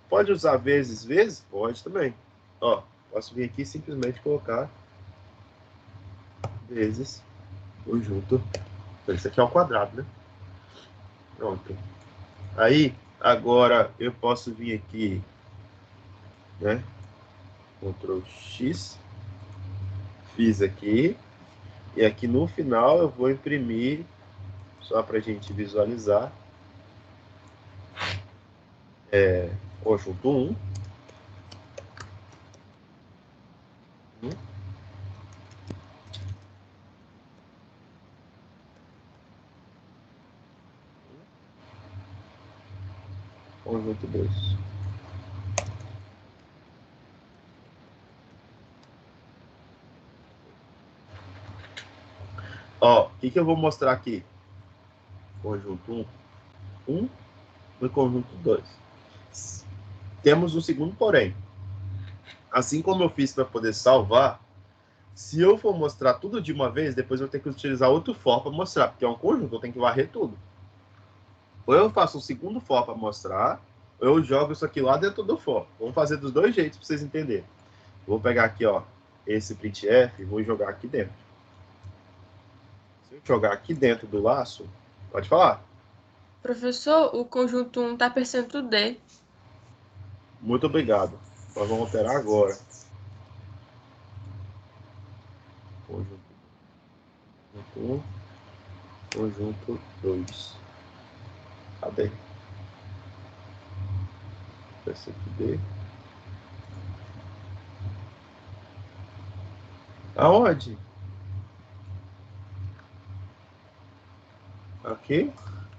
Pode usar vezes? Pode também. Ó, posso vir aqui e simplesmente colocar vezes conjunto. Isso aqui é o quadrado, né? Pronto. Aí, agora, eu posso vir aqui, né? Ctrl X. Fiz aqui. E aqui no final eu vou imprimir, só para a gente visualizar, conjunto 1. Conjunto 2. Ó, o que eu vou mostrar aqui? Conjunto 1 e conjunto 2. Temos um segundo porém. Assim como eu fiz para poder salvar, se eu for mostrar tudo de uma vez, depois eu tenho que utilizar outro for para mostrar, porque é um conjunto, eu tenho que varrer tudo. Ou eu faço um segundo for para mostrar, ou eu jogo isso aqui lá dentro do for. Vamos fazer dos dois jeitos para vocês entenderem. Vou pegar aqui, ó, esse printf e vou jogar aqui dentro. Se eu jogar aqui dentro do laço, pode falar. Professor, o conjunto 1 está percento D. Muito obrigado. Nós vamos alterar agora. Conjunto 1, conjunto 2. Cadê? Percento D. Aonde? Aqui?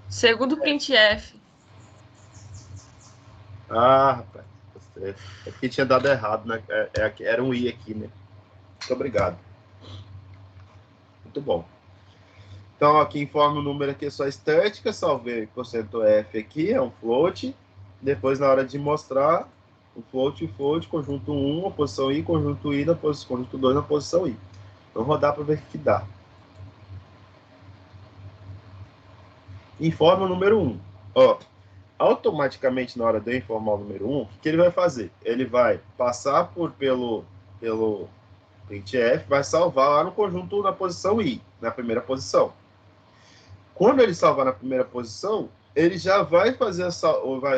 Segundo printf. Ah, rapaz. É porque tinha dado errado, né? Era um I aqui, né? Muito obrigado. Muito bom. Então, aqui informa o número aqui é só estética, salvei porcento F aqui, é um float. Depois, na hora de mostrar, o float, conjunto 1, na posição I, conjunto I, conjunto 2 na posição I. Vamos rodar para ver o que dá. Informa o número 1. Ó, automaticamente, na hora de eu informar o número 1, o que ele vai fazer? Ele vai passar pelo printf, vai salvar lá no conjunto na posição I, na primeira posição. Quando ele salvar na primeira posição, ele já vai fazer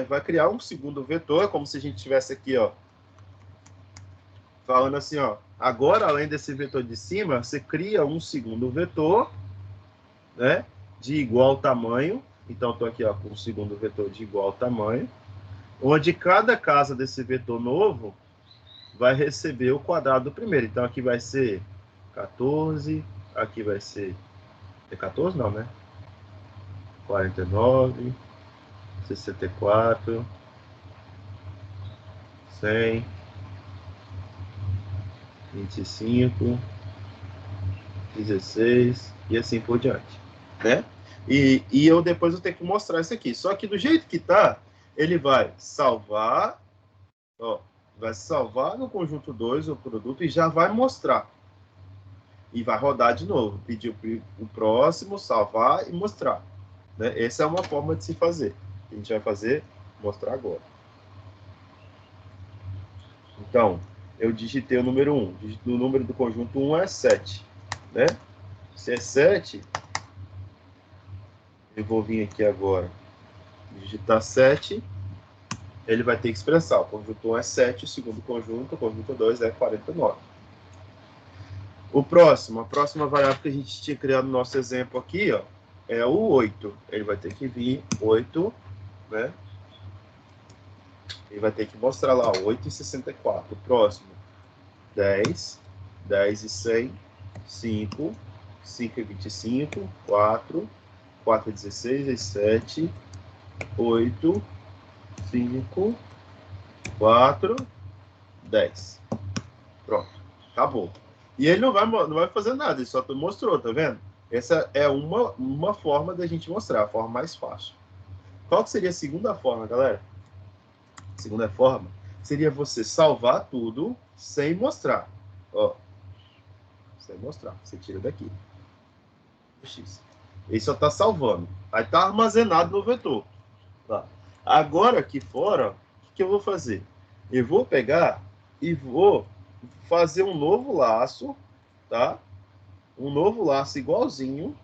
vai criar um segundo vetor, como se a gente tivesse aqui, ó, falando assim, ó, agora além desse vetor de cima, você cria um segundo vetor, né, de igual tamanho. Então, estou aqui, ó, com o segundo vetor de igual tamanho, onde cada casa desse vetor novo vai receber o quadrado do primeiro. Então, aqui vai ser 14, aqui vai ser... É 14 não, né? 49, 64, 100, 25, 16 e assim por diante, né? E depois eu tenho que mostrar isso aqui. Só que do jeito que tá, ele vai salvar, ó, vai salvar no conjunto 2 o produto e já vai mostrar. E vai rodar de novo, pedir o próximo, salvar e mostrar. Né? Essa é uma forma de se fazer. A gente vai fazer, mostrar agora. Então, eu digitei o número 1. O número do conjunto 1 é 7. Né? Se é 7, eu vou vir aqui agora, digitar 7, ele vai ter que expressar. O conjunto 1 é 7, o segundo conjunto, o conjunto 2 é 49. A próxima variável que a gente tinha criado no nosso exemplo aqui, ó, é o 8. Ele vai ter que vir 8, né? Ele vai ter que mostrar lá 8 e 64. O próximo, 10, 10 e 100, 5, 5 e 25, 4, 4 e 16, e 7, 8, 5, 4, 10. Pronto, acabou. E ele não vai fazer nada, ele só mostrou, tá vendo? Essa é uma forma da gente mostrar, a forma mais fácil. Qual que seria a segunda forma, galera? A segunda forma seria você salvar tudo sem mostrar. Ó, vai mostrar. Você tira daqui. X. Ele só está salvando. Aí está armazenado no vetor. Tá. Agora, aqui fora, o que eu vou fazer? Eu vou pegar e vou fazer um novo laço, tá? Um novo laço igualzinho.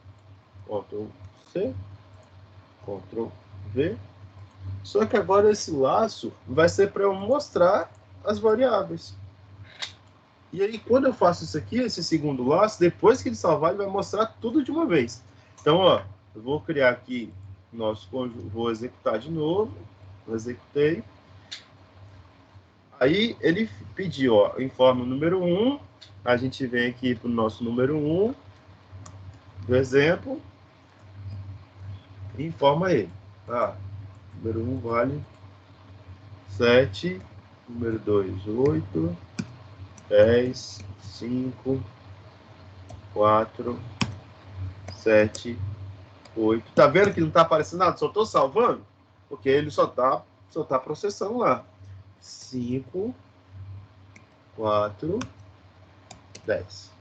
Ctrl C, Ctrl V. Só que agora esse laço vai ser para eu mostrar as variáveis. E aí, quando eu faço isso aqui, esse segundo laço, depois que ele salvar, ele vai mostrar tudo de uma vez. Então, ó, eu vou criar aqui nosso conjunto, vou executar de novo. Executei. Aí ele pediu, ó, informe o número 1. A gente vem aqui para o nosso número 1 do exemplo e informa ele. Tá? Número 1 vale 7, número 2, 8, 10, 5, 4, 7, 8. Tá vendo que não tá aparecendo nada? Só tô salvando? Porque ele só tá processando lá. 5, 4, 10.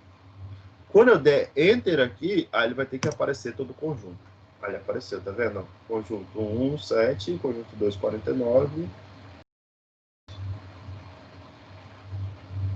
Quando eu der Enter aqui, aí ele vai ter que aparecer todo o conjunto. Aí ele apareceu, tá vendo? Conjunto 1, 7, conjunto 2, 49.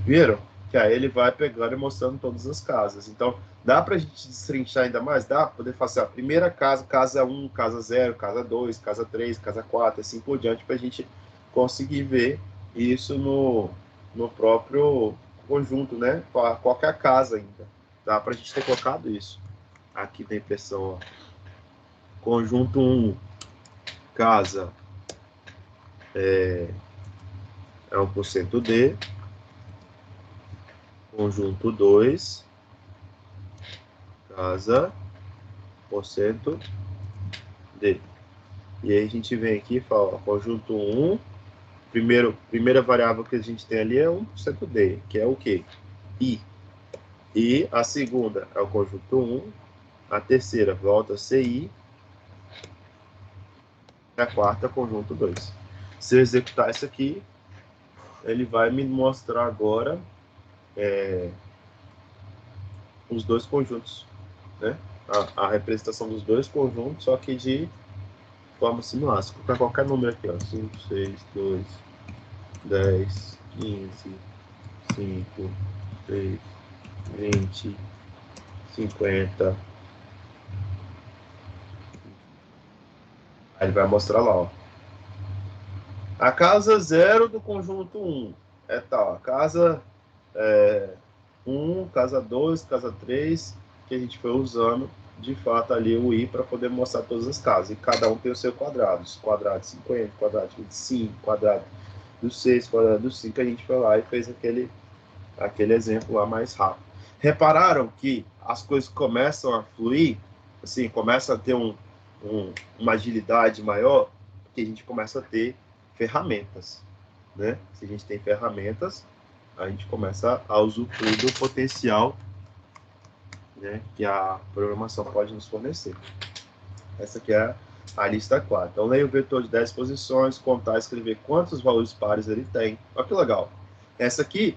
Viram? Que aí ele vai pegando e mostrando todas as casas. Então, dá pra gente destrinchar ainda mais? Dá pra poder fazer a primeira casa, casa 1, casa 0, casa 2, casa 3, casa 4, assim por diante, pra gente conseguir ver isso no próprio conjunto, né? Qualquer casa ainda. Dá pra gente ter colocado isso. Aqui tem impressão, ó. Conjunto 1, casa é 1% D. Conjunto 2, casa, porcento D. E aí a gente vem aqui e fala, ó, conjunto 1, primeira variável que a gente tem ali é 1% D, que é o quê? I. E a segunda é o conjunto 1, a terceira volta a ser I, e a quarta é conjunto 2. Se eu executar isso aqui, ele vai me mostrar agora os dois conjuntos, né? A representação dos dois conjuntos, só que de forma similar. Se colocar qualquer número aqui, ó, 5, 6, 2, 10, 15, 5, 3, 20, 50. Aí ele vai mostrar lá, ó. A casa 0 do conjunto 1 é tal. A casa 1, casa 2, casa 3, que a gente foi usando, de fato, ali o I para poder mostrar todas as casas. E cada um tem o seu quadrado. Quadrado de 50, quadrado de 25, quadrado do 6, quadrado do 5. A gente foi lá e fez aquele exemplo lá mais rápido. Repararam que as coisas começam a fluir, assim, começa a ter uma agilidade maior, porque a gente começa a ter ferramentas, né? Se a gente tem ferramentas, a gente começa a usufruir do potencial, né, que a programação pode nos fornecer. Essa aqui é a lista 4. Então, leia o vetor de 10 posições, contar, escrever quantos valores pares ele tem. Olha que legal. Essa aqui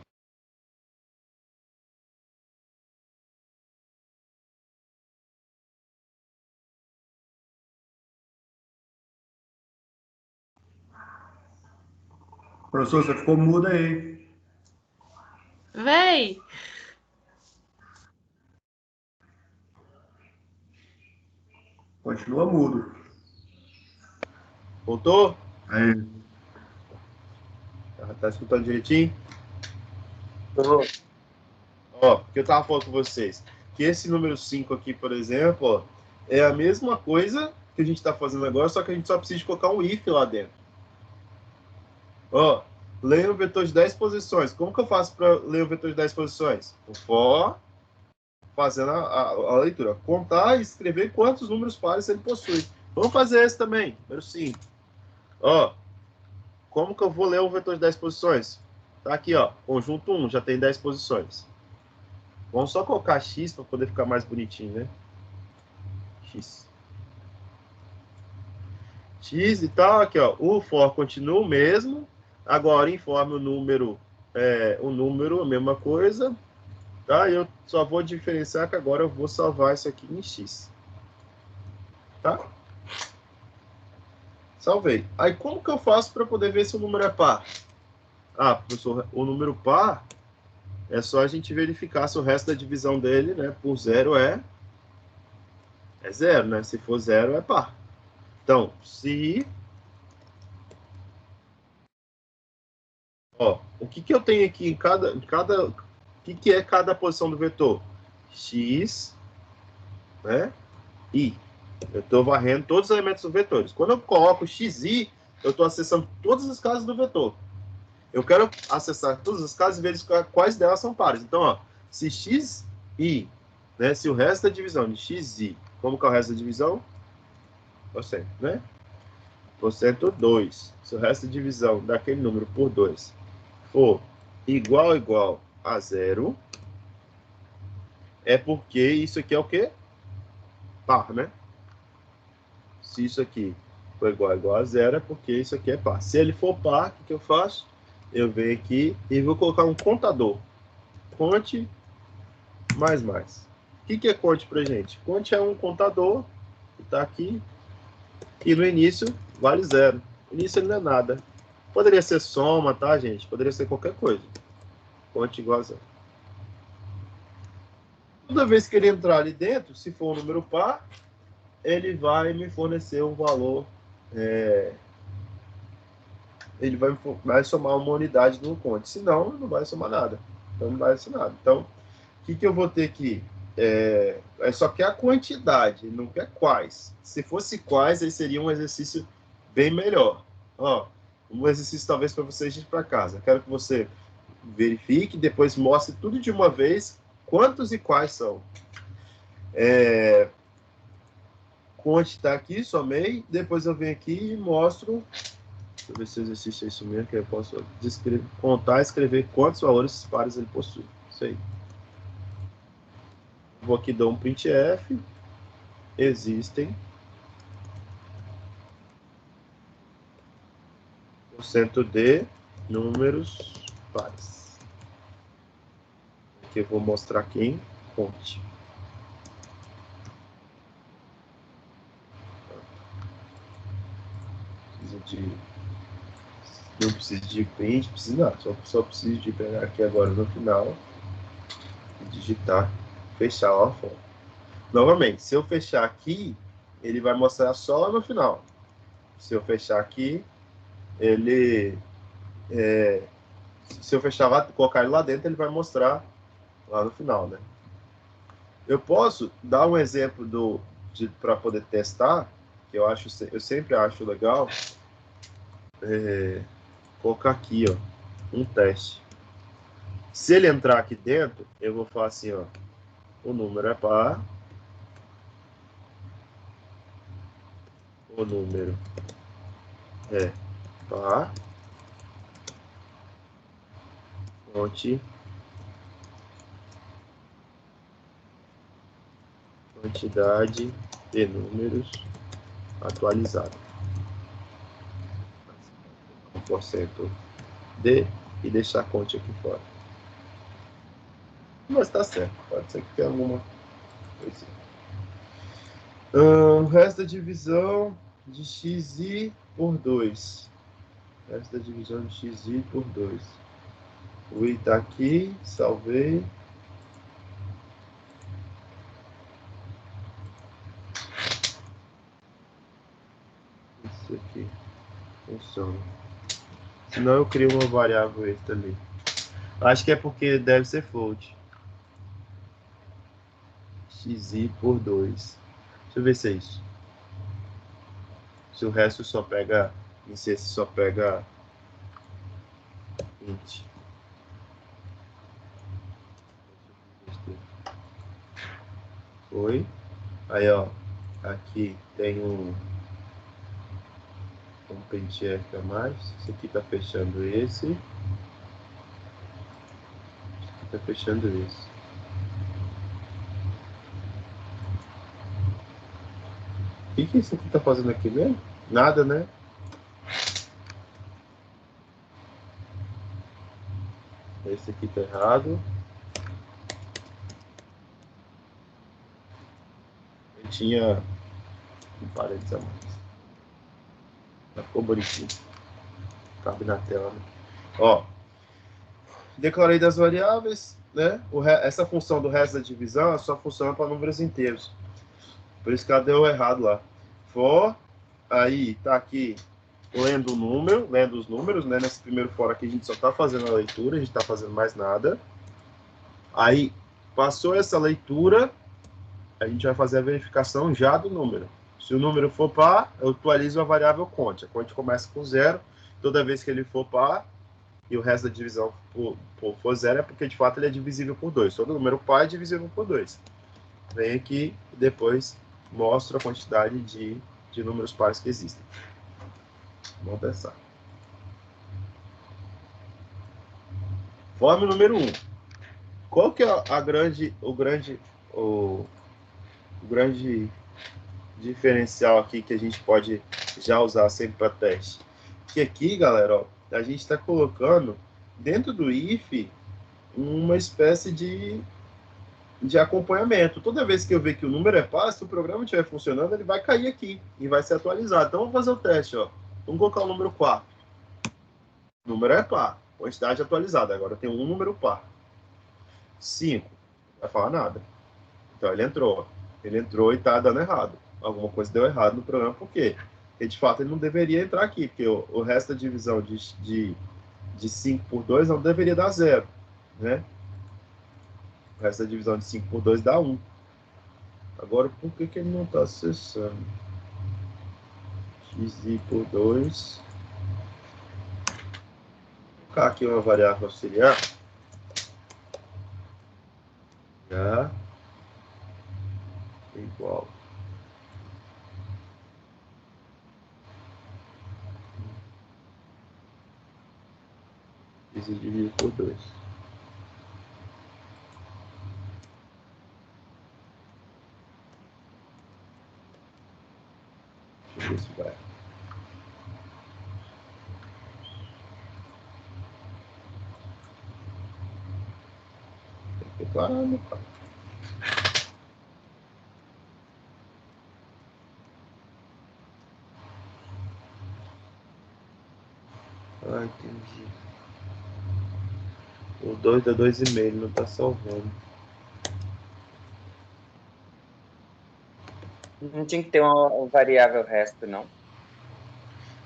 Professor, você ficou mudo aí. Véi! Continua mudo. voltou? Aí. Tá escutando direitinho? Ó, porque eu tava falando com vocês que esse número 5 aqui, por exemplo, ó, é a mesma coisa que a gente está fazendo agora, só que a gente só precisa colocar um if lá dentro. Ó, leia o vetor de 10 posições. Como que eu faço para ler o vetor de 10 posições? O for, fazendo a leitura. Contar e escrever quantos números pares ele possui. Vamos fazer esse também, número 5. Ó, como que eu vou ler o vetor de 10 posições? Tá aqui, ó, conjunto 1, já tem 10 posições. Vamos só colocar X para poder ficar mais bonitinho, né? X. X e tal, aqui, ó. O for continua o mesmo. Agora informe o número, a mesma coisa. Tá? Eu só vou diferenciar que agora eu vou salvar isso aqui em X. Tá? Salvei. Aí como que eu faço para poder ver se o número é par? Ah, professor, o número par é só a gente verificar se o resto da divisão dele, né, por zero é zero, né? Se for zero, é par. Então, se... Ó, o que que eu tenho aqui em cada... O que que é cada posição do vetor? X, né? Y. Eu estou varrendo todos os elementos dos vetores. Quando eu coloco XY, eu estou acessando todas as casas do vetor. Eu quero acessar todas as casas e verificar quais delas são pares. Então, ó, se XY, né, se o resto da divisão de XY, como que é o resto da divisão? Porcento, né? Porcento 2. Se o resto da divisão daquele número por 2 for igual a zero, é porque isso aqui é o quê? Par, né? Se isso aqui for igual a zero, é porque isso aqui é par. Se ele for par, o que eu faço? Eu venho aqui e vou colocar um contador. Conte mais. O que é conte pra gente? Conte é um contador que está aqui e no início vale zero. No início ele não é nada. Poderia ser soma, tá, gente? Poderia ser qualquer coisa. Conte igual a zero. Toda vez que ele entrar ali dentro, se for um número par, ele vai me fornecer um valor... ele vai somar uma unidade no conte. Senão, não vai somar nada. Então, não vai ser nada. Então, o que eu vou ter aqui? Só quer a quantidade, não quer quais. Se fosse quais, aí seria um exercício bem melhor. Ó, um exercício talvez para vocês ir para casa. Quero que você verifique, depois mostre tudo de uma vez, quantos e quais são. Conte está aqui, somei. Depois eu venho aqui e mostro. Deixa eu ver se o exercício é isso mesmo, que eu posso contar e escrever quantos valores pares ele possui. Isso aí. Vou aqui dar um printf. Existem porcento de números pares. Aqui eu vou mostrar quem conte. Não precisa de print, precisa não. Só preciso de pegar aqui agora no final e digitar, fechar a fonte. Novamente, se eu fechar aqui, ele vai mostrar só lá no final. Se eu fechar aqui, ele... se eu fechar lá, colocar ele lá dentro, ele vai mostrar lá no final, né? Eu posso dar um exemplo para poder testar, que eu sempre acho legal, colocar aqui, ó, um teste. Se ele entrar aqui dentro, eu vou falar assim, ó, o número é par, o número é par, fonte, quantidade de números atualizado. 1% de e deixar a conta aqui fora. Mas tá certo, pode ser que tenha alguma coisa. O resto da divisão de xi por 2. Resto da divisão de xi por 2. O i tá aqui, salvei. Isso aqui funciona. Senão eu crio uma variável extra ali. Acho que é porque deve ser float. Xi por 2. Deixa eu ver se é isso. Se o resto só pega... Se esse só pega... int. Foi. Aí, ó. Aqui tem um printf a mais. Esse aqui tá fechando esse. Esse aqui tá fechando esse. O que isso aqui tá fazendo aqui mesmo? Nada, né? Esse aqui tá errado. tinha um parênteses a mais. Já ficou bonitinho. Cabe na tela, né? Ó, declarei das variáveis, né? Essa função do resto da divisão só funciona para números inteiros. Por isso que ela deu errado lá. For, aí tá aqui lendo o número, lendo os números, né? Nesse primeiro for aqui a gente só tá fazendo a leitura, a gente tá fazendo mais nada. Aí passou essa leitura, a gente vai fazer a verificação já do número. Se o número for par, eu atualizo a variável conte. A conte começa com 0. Toda vez que ele for par e o resto da divisão for 0, é porque de fato ele é divisível por 2. Todo número par é divisível por 2. Vem aqui e depois mostro a quantidade de números pares que existem. Vamos pensar. Forma número 1. Qual que é o grande diferencial aqui que a gente pode já usar sempre para teste? Que aqui, galera, ó, a gente está colocando dentro do if uma espécie de acompanhamento. Toda vez que eu ver que o número é par, se o programa estiver funcionando, ele vai cair aqui e vai ser atualizado. Então, vamos fazer o teste. Ó. Vamos colocar o número 4. O número é par. Quantidade atualizada. Agora tem um número par. 5. Não vai falar nada. Então, ele entrou. Ele entrou e está dando errado. Alguma coisa deu errado no programa. Por quê? Porque, de fato, ele não deveria entrar aqui. Porque o resto da divisão de 5 por 2 não deveria dar 0. Né? O resto da divisão de 5 por 2 dá 1. Agora, por que ele não está acessando? Xi por 2. Vou colocar aqui uma variável auxiliar. Já. Igual. Xi dividido por 2. Deixa eu ver se vai. Declarando, pai. Ah, entendi. O 2 dá 2,5, não tá salvando. Não tinha que ter uma variável resto, não.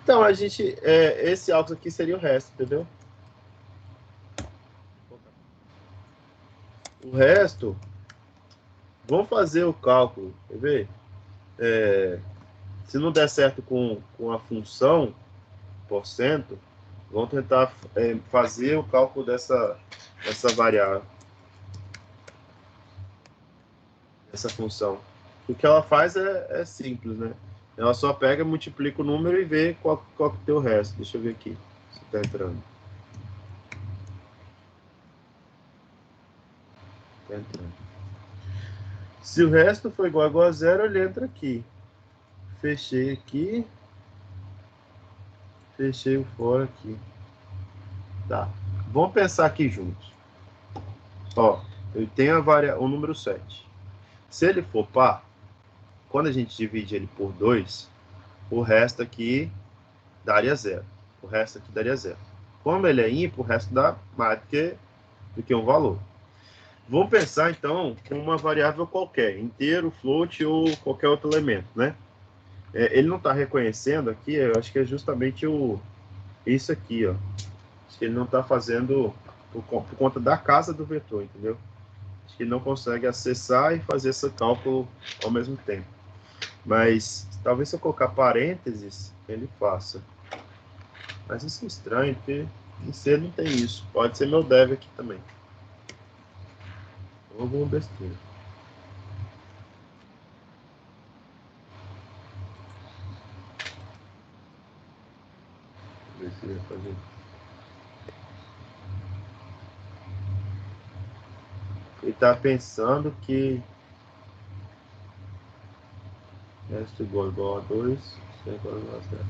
Então, a gente... esse alto aqui seria o resto, entendeu? O resto... Vamos fazer o cálculo, quer ver? Se não der certo com a função porcento, vamos tentar fazer o cálculo dessa variável, essa função. O que ela faz é simples, né? Ela só pega, multiplica o número e vê qual que tem o resto. Deixa eu ver aqui se está entrando. Está entrando. Se o resto for igual a 0, ele entra aqui. Fechei aqui. Fechei o fora aqui. Tá. Vamos pensar aqui juntos. Ó, eu tenho o número 7. Se ele for par, quando a gente divide ele por 2, o resto aqui daria 0. O resto aqui daria 0. Como ele é ímpar, o resto dá mais do que um valor. Vamos pensar, então, com uma variável qualquer, inteiro, float ou qualquer outro elemento, né? Ele não está reconhecendo aqui, eu acho que é justamente isso aqui, ó. Acho que ele não está fazendo por conta da casa do vetor, entendeu? Acho que ele não consegue acessar e fazer esse cálculo ao mesmo tempo. Mas, talvez se eu colocar parênteses, ele faça. Mas isso é estranho, porque em C não tem isso. Pode ser meu dev aqui também. Ou alguma besteira. Ver se vai fazer. Ele está pensando que resto igual a 2, isso é igual a 0.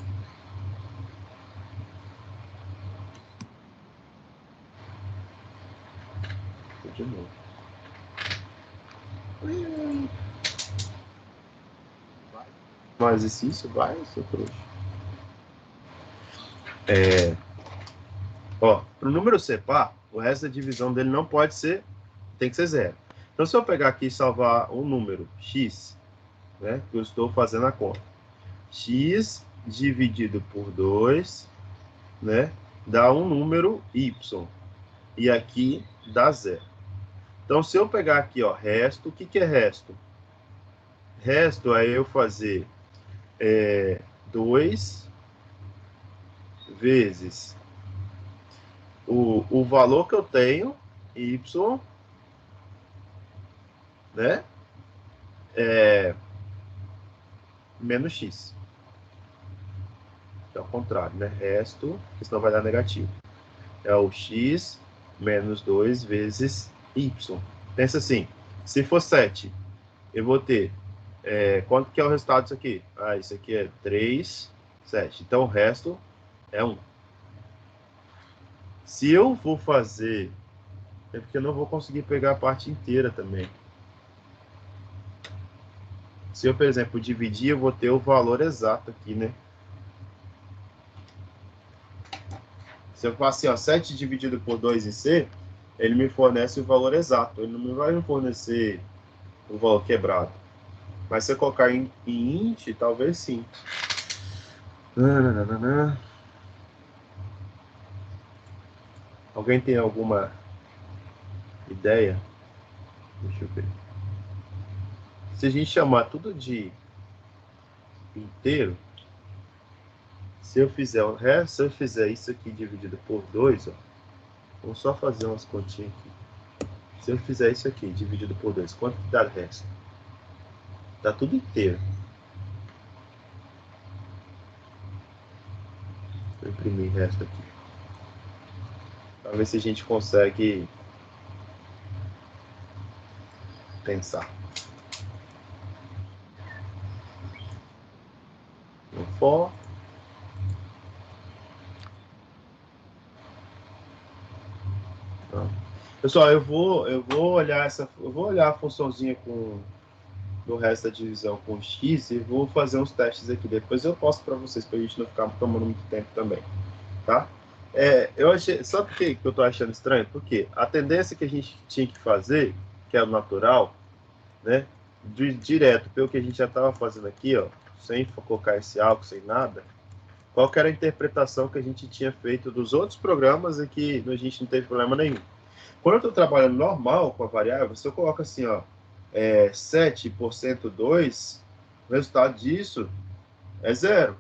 De novo. continuar o exercício? Vai, seu trouxa. Ó, para o número ser par, o resto da divisão dele não pode ser, tem que ser zero. Então, se eu pegar aqui e salvar um número, x, né, que eu estou fazendo a conta, x dividido por 2, né, dá um número y, e aqui dá zero. Então, se eu pegar aqui, ó, resto, o que que é resto? Resto é eu fazer 2 vezes o valor que eu tenho, y, né, menos x. É o contrário, né? Resto, que senão vai dar negativo. É o x menos 2 vezes y. Pensa assim, se for 7, eu vou ter... quanto que é o resultado disso aqui? Ah, isso aqui é 3, 7. Então, o resto é 1. Se eu for fazer... É porque eu não vou conseguir pegar a parte inteira também. Se eu, por exemplo, dividir, eu vou ter o valor exato aqui, né? Se eu falar assim, ó, 7 dividido por 2 em C, ele me fornece o valor exato. Ele não vai me fornecer o valor quebrado. Mas se eu colocar em int, talvez sim. Alguém tem alguma ideia? Deixa eu ver. Se a gente chamar tudo de inteiro, se eu fizer o resto, se eu fizer isso aqui dividido por 2, ó, vamos só fazer umas continhas aqui. Se eu fizer isso aqui dividido por 2, quanto que dá o resto? Dá tudo inteiro. Vou imprimir o resto aqui. Para ver se a gente consegue pensar. No for. Pessoal, eu vou olhar a funçãozinha com do resto da divisão com x e vou fazer uns testes aqui. Depois eu posto para vocês, para a gente não ficar tomando muito tempo também, tá? Eu achei, sabe por que eu tô achando estranho? Porque a tendência que a gente tinha que fazer, que é o natural, né? Direto, pelo que a gente já estava fazendo aqui, ó, sem colocar esse álcool, sem nada, qual que era a interpretação que a gente tinha feito dos outros programas e que a gente não teve problema nenhum. Quando eu estou trabalhando normal com a variável, se eu coloco assim, ó, 7% 2, o resultado disso é 0,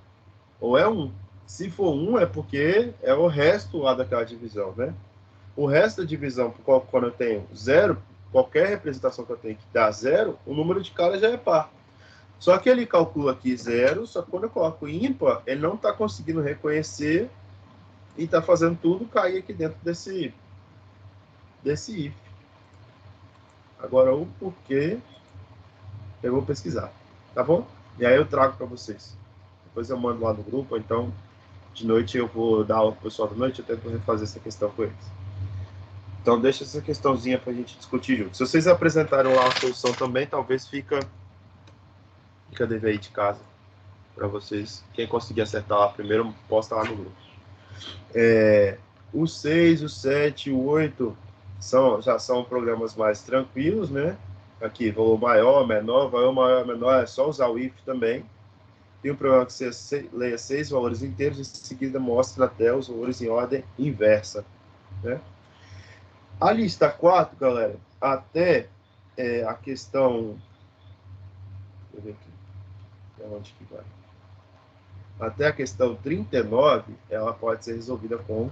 ou é 1. Se for 1, é porque é o resto lá daquela divisão, né? O resto da divisão, quando eu tenho 0, qualquer representação que eu tenho que dá 0, o número de cara já é par. Só que ele calcula aqui 0, só que quando eu coloco ímpar, ele não está conseguindo reconhecer e está fazendo tudo cair aqui dentro desse if. Agora, o porquê, eu vou pesquisar, tá bom? E aí eu trago para vocês. Depois eu mando lá no grupo, ou então de noite eu vou dar aula pro pessoal da noite, eu tento refazer essa questão com eles. Então deixa essa questãozinha para a gente discutir junto. Se vocês apresentaram lá a solução também, talvez fica dever aí de casa para vocês. Quem conseguir acertar lá primeiro, posta lá no grupo. O 6, o 7, o 8 já são programas mais tranquilos, né? Aqui, valor maior, menor, valor maior, menor, é só usar o if também. Tem um programa que você leia 6 valores inteiros e em seguida mostra na tela os valores em ordem inversa, né? A lista 4, galera, até a questão... Deixa eu ver aqui. Onde que vai? Até a questão 39, ela pode ser resolvida com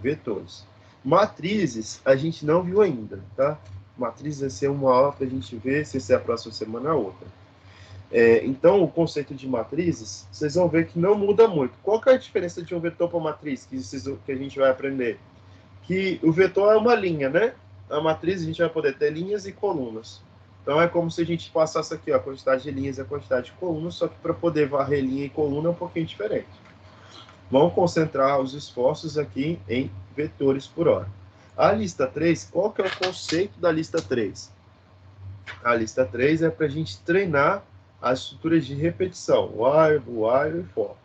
vetores. Matrizes, a gente não viu ainda, tá? Matrizes vai ser uma aula para a gente ver se é a próxima semana ou outra. Então, o conceito de matrizes, vocês vão ver que não muda muito. Qual que é a diferença de um vetor para matriz que a gente vai aprender? Que o vetor é uma linha, né? A matriz a gente vai poder ter linhas e colunas. Então, é como se a gente passasse aqui ó, a quantidade de linhas e a quantidade de colunas, só que para poder varrer linha e coluna é um pouquinho diferente. Vamos concentrar os esforços aqui em vetores por hora. A lista 3, qual que é o conceito da lista 3? A lista 3 é para a gente treinar as estruturas de repetição, while, do while e for.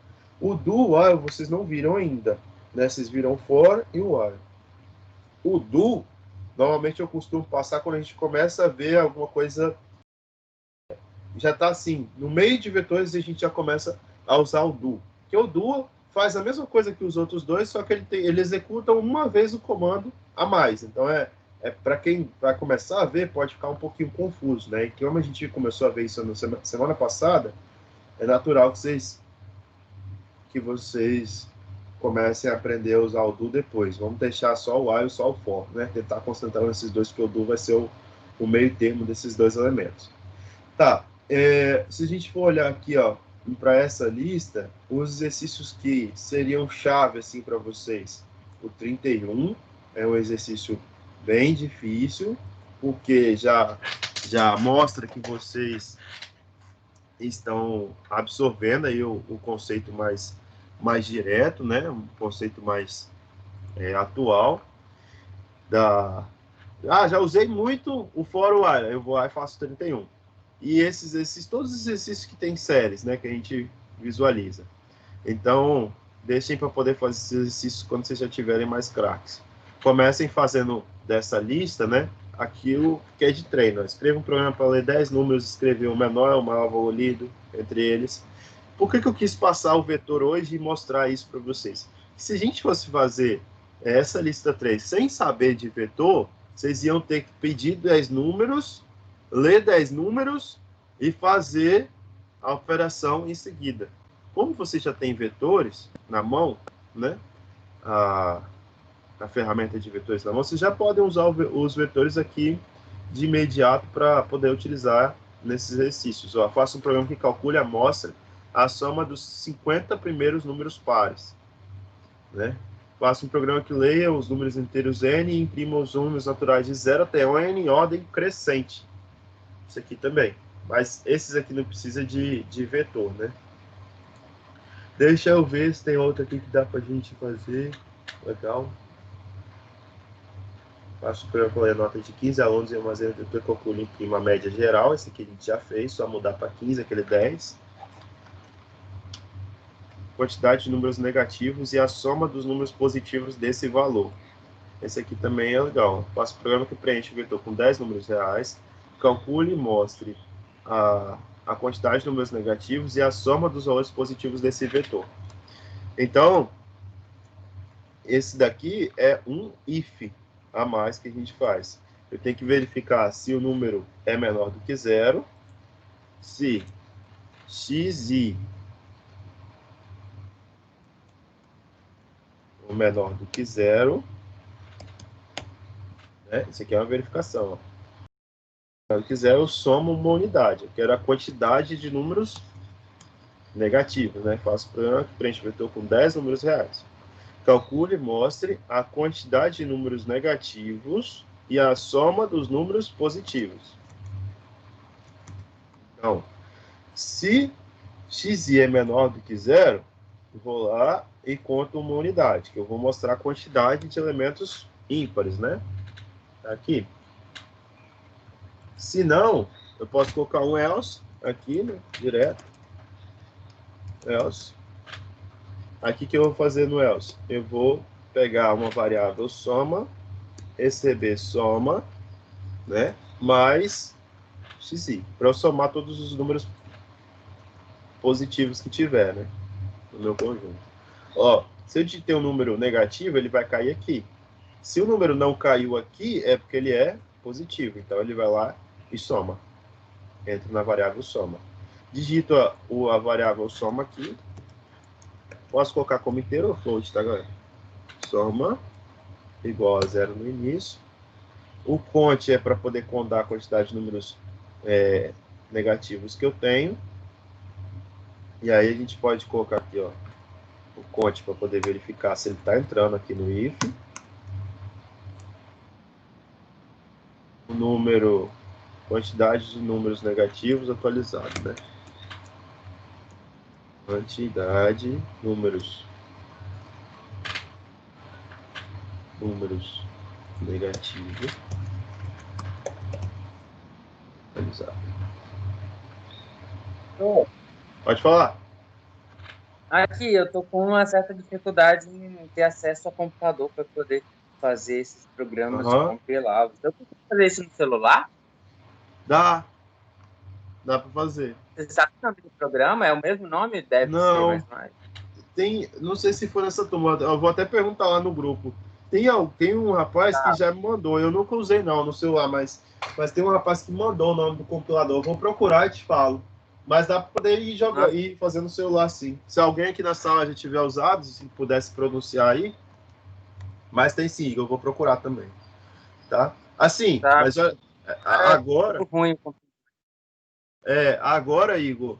O do while vocês não viram ainda, né? Vocês viram for e while. O do, normalmente eu costumo passar quando a gente começa a ver alguma coisa, já está assim, no meio de vetores a gente já começa a usar o do. Porque o do faz a mesma coisa que os outros dois, só que ele executa uma vez o comando a mais. Então, para quem vai começar a ver, pode ficar um pouquinho confuso, né? E como a gente começou a ver isso na semana passada, é natural que vocês comecem a aprender a usar o do depois. Vamos deixar só o while e só o for, né? Tentar concentrar nesses dois, porque o do vai ser o meio termo desses dois elementos. Tá, se a gente for olhar aqui, ó, para essa lista, os exercícios que seriam chave assim para vocês. O 31 é um exercício bem difícil, porque já mostra que vocês estão absorvendo aí o conceito mais direto, né? Um conceito mais atual já usei muito o for while, eu vou lá e faço 31. E esses exercícios, todos os exercícios que tem séries, né, que a gente visualiza. Então, deixem para poder fazer esses exercícios quando vocês já tiverem mais craques. Comecem fazendo dessa lista, né, aquilo que é de treino. Escreva um programa para ler 10 números, escrever o menor, o maior valor lido entre eles. Por que eu quis passar o vetor hoje e mostrar isso para vocês? Se a gente fosse fazer essa lista 3 sem saber de vetor, vocês iam ter que pedir 10 números, ler 10 números e fazer a operação em seguida. Como você já tem vetores na mão, né? A ferramenta de vetores na mão, vocês já podem usar os vetores aqui de imediato para poder utilizar nesses exercícios. Ó, faça um programa que calcule a amostra, a soma dos 50 primeiros números pares, né? Faça um programa que leia os números inteiros n e imprima os números naturais de 0 até n em ordem crescente. Isso aqui também. Mas esses aqui não precisa de vetor, né? Deixa eu ver se tem outra aqui que dá pra gente fazer. Legal. Faço o programa com a nota de 15 alunos em armazém de calculo em uma média geral. Esse aqui a gente já fez, só mudar para 15, aquele 10. Quantidade de números negativos e a soma dos números positivos desse valor. Esse aqui também é legal. Faço o programa que preenche o vetor com 10 números reais, calcule e mostre a quantidade de números negativos e a soma dos valores positivos desse vetor. Então, esse daqui é um if a mais que a gente faz. Eu tenho que verificar se o número é menor do que 0, se xi é menor do que 0, né? Isso aqui é uma verificação. Ó. Se eu quiser, eu somo uma unidade. Eu quero a quantidade de números negativos, né? Faço o programa que preenche o vetor com 10 números reais. Calcule e mostre a quantidade de números negativos e a soma dos números positivos. Então, se xi é menor do que 0, eu vou lá e conto uma unidade, que eu vou mostrar a quantidade de elementos ímpares, né? Tá aqui. Se não, eu posso colocar um else aqui, né? Direto. Else. Aqui que eu vou fazer no else? Eu vou pegar uma variável soma, receber soma, né? Mais xi, para eu somar todos os números positivos que tiver, né? No meu conjunto. Ó, se eu ter um número negativo, ele vai cair aqui. Se o número não caiu aqui, é porque ele é positivo. Então, ele vai lá e soma. Entra na variável soma. Digito a variável soma aqui. Posso colocar como inteiro ou float, tá, galera? Soma igual a 0 no início. O conte é para poder contar a quantidade de números negativos que eu tenho. E aí a gente pode colocar aqui, ó, o conte para poder verificar se ele está entrando aqui no if. O número, quantidade de números negativos atualizado, né? Quantidade, números negativos atualizado. Pode falar. Aqui, eu tô com uma certa dificuldade em ter acesso ao computador para poder fazer esses programas Aham. compilados. Eu consigo fazer isso no celular? Dá para fazer. Você sabe o nome do programa? É o mesmo nome? Deve ser, Não, mas... não sei se for nessa turma, eu vou até perguntar lá no grupo. Tem um rapaz que já me mandou, eu nunca usei não no celular, mas tem um rapaz que mandou o nome do compilador. Eu vou procurar e te falo. Mas dá para poder ir jogar, ir fazendo no celular sim. Se alguém aqui na sala já tiver usado, se pudesse pronunciar aí. Mas tem sim, eu vou procurar também. Tá? Assim, Tá. mas agora... ruim. Agora, Igor,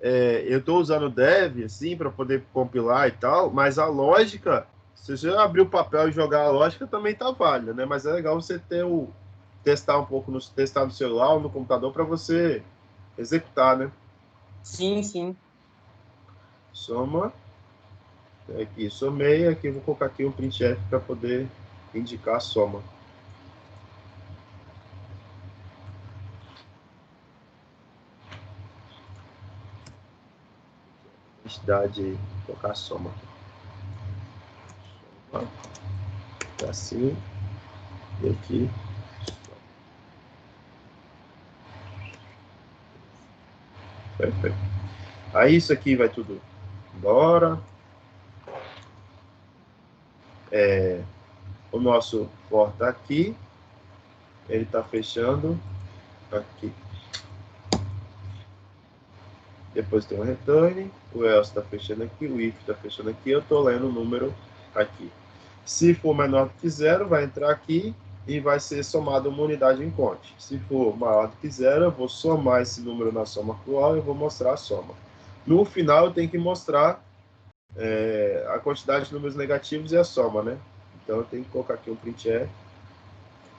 eu estou usando o Dev assim para poder compilar e tal, mas a lógica, se você abrir o papel e jogar a lógica, também tá válida, né? Mas é legal você ter testar um pouco testar no celular ou no computador para você executar, né? Sim, sim. Soma. Aqui, somei. Aqui eu vou colocar aqui um printf para poder indicar a soma. Quantidade aí, vou colocar a soma. Assim. E aqui. Perfeito. Aí isso aqui vai tudo embora. O nosso for está aqui. Ele está fechando aqui. Depois tem o return. O else está fechando aqui. O if está fechando aqui. Eu estou lendo o número aqui. Se for menor do que 0, vai entrar aqui e vai ser somado uma unidade em conte. Se for maior do que 0, eu vou somar esse número na soma actual e vou mostrar a soma. No final, eu tenho que mostrar a quantidade de números negativos e a soma, né? Então, eu tenho que colocar aqui um printf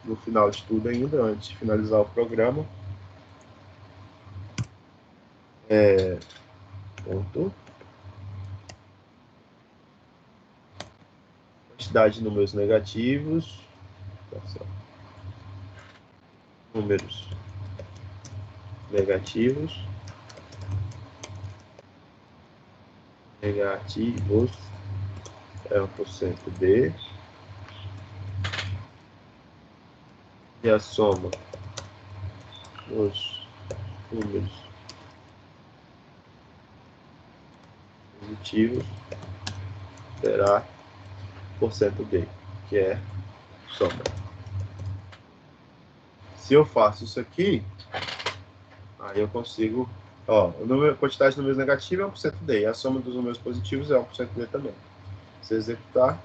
no final de tudo ainda, antes de finalizar o programa. Ponto. Quantidade de números negativos. Números negativos. Negativos é 1% de. E a soma dos números positivos será % de, que é soma. Se eu faço isso aqui, aí eu consigo, a quantidade de números negativos é 1% de, e a soma dos números positivos é 1% de também. Se executar,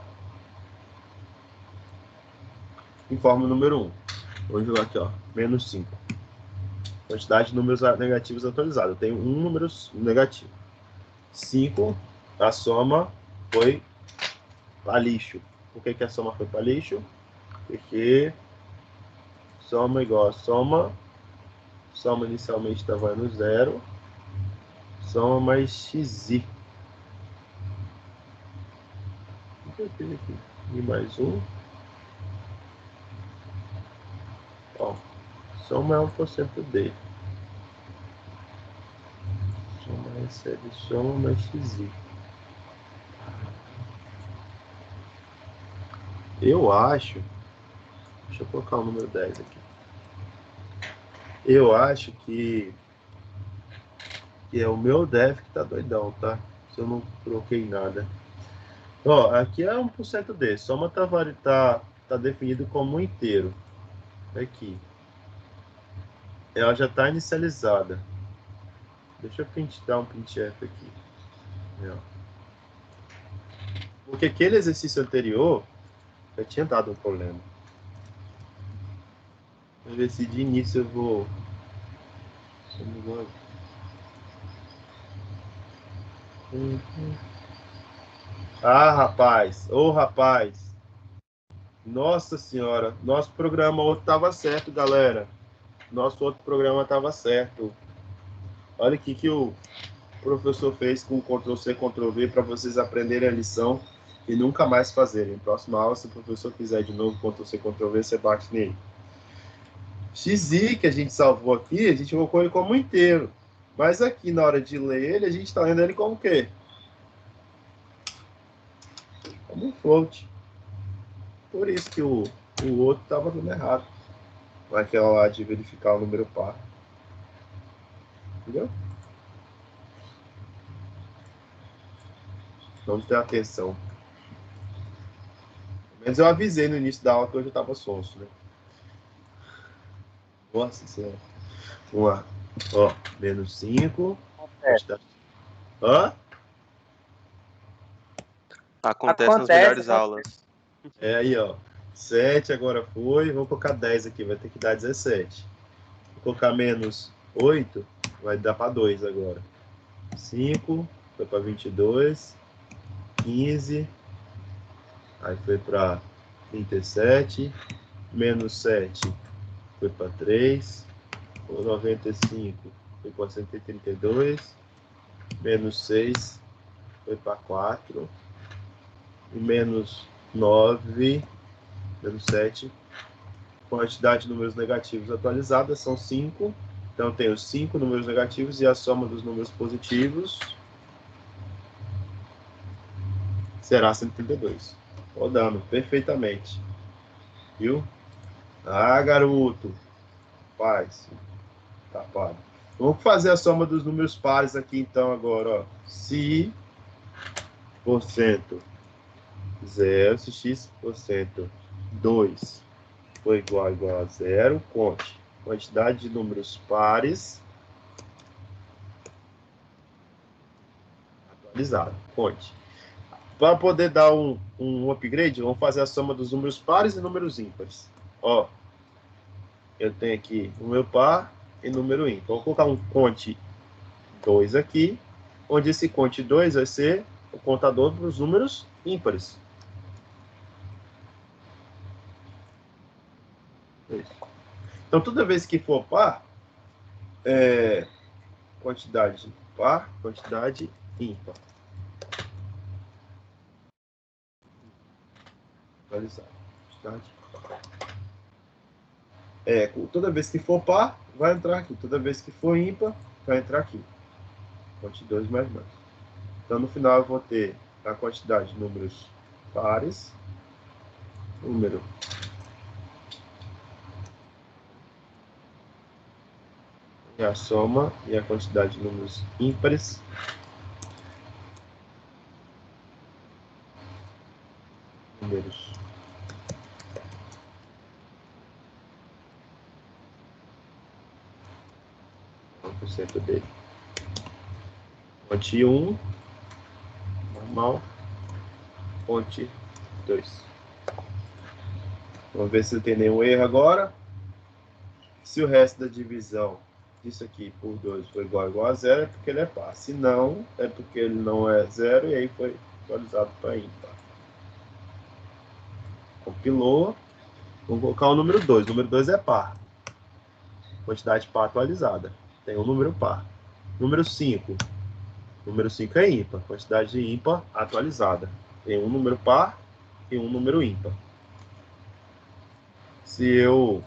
informa o número 1. Vou jogar aqui, menos 5. Quantidade de números negativos atualizados. Eu tenho um número negativo. 5, a soma foi para lixo. Por que a soma foi para lixo? Porque soma igual a soma inicialmente estava no 0, soma mais xi. O que eu fiz aqui? E mais 1. Soma é 1% de. Soma recebe soma mais xi. Eu acho... Deixa eu colocar o número 10 aqui. Eu acho que é o meu def que tá doidão, tá? Se eu não troquei nada. Aqui é 1% de. Soma tá definido como um inteiro. Aqui. Ela já está inicializada. Deixa eu dar um printf aqui. Porque aquele exercício anterior já tinha dado um problema. Vamos ver se de início eu vou... rapaz! Rapaz! Nossa senhora! Nosso programa outro estava certo, galera. Nosso outro programa estava certo. Olha aqui que o professor fez com Ctrl+C, Ctrl+V para vocês aprenderem a lição e nunca mais fazerem. Próxima aula, se o professor fizer de novo Ctrl+C, Ctrl+V, você bate nele. XI, que a gente salvou aqui, a gente colocou ele como inteiro. Mas aqui, na hora de ler ele, a gente está lendo ele como o quê? Como um float. Por isso que o outro estava dando errado. Naquela lá de verificar o número par. Entendeu? Vamos ter atenção. Mas eu avisei no início da aula que hoje eu estava sonso, né? Nossa senhora. Vamos lá. Ó, menos 5. Hã? Acontece nas melhores aulas. É aí, ó. 7 agora foi. Vou colocar 10 aqui. Vai ter que dar 17. Vou colocar menos 8. Vai dar para 2 agora. 5. Foi para 22. 15. Aí foi para 37. Menos 7. Foi para 3. O 95 foi para 132. Menos 6 foi para 4. E menos 9, menos 7. Quantidade de números negativos atualizadas são 5. Então, tenho 5 números negativos e a soma dos números positivos será 132. Rodando perfeitamente. Viu? Ah, garoto. Faz. Tapado. Vamos fazer a soma dos números pares aqui, então, agora. Ó. Se % 0, se x% 2 for igual a 0, conte. Quantidade de números pares atualizado. Conte. Para poder dar um upgrade, vamos fazer a soma dos números pares e números ímpares. Ó, eu tenho aqui número par e número ímpar. Vou colocar um conte 2 aqui, onde esse conte 2 vai ser o contador dos números ímpares. Isso. Então, toda vez que for par, quantidade par, quantidade ímpar. Atualizado. Toda vez que for par, vai entrar aqui. Toda vez que for ímpar, vai entrar aqui. Conte 2 mais mais. Então, no final, eu vou ter a quantidade de números pares, número e a soma e a quantidade de números ímpares. Números 1% dele. Fonte 1, normal. Fonte 2. Vamos ver se não tem nenhum erro agora. Se o resto da divisão disso aqui por 2 foi igual a 0, é porque ele é par. Se não, é porque ele não é 0 e aí foi atualizado para ímpar. Compilou. Vamos colocar o número 2. O número 2 é par. Quantidade par atualizada. Tem um número par. Número 5. Número 5 é ímpar. Quantidade ímpar atualizada. Tem um número par e um número ímpar. Se eu...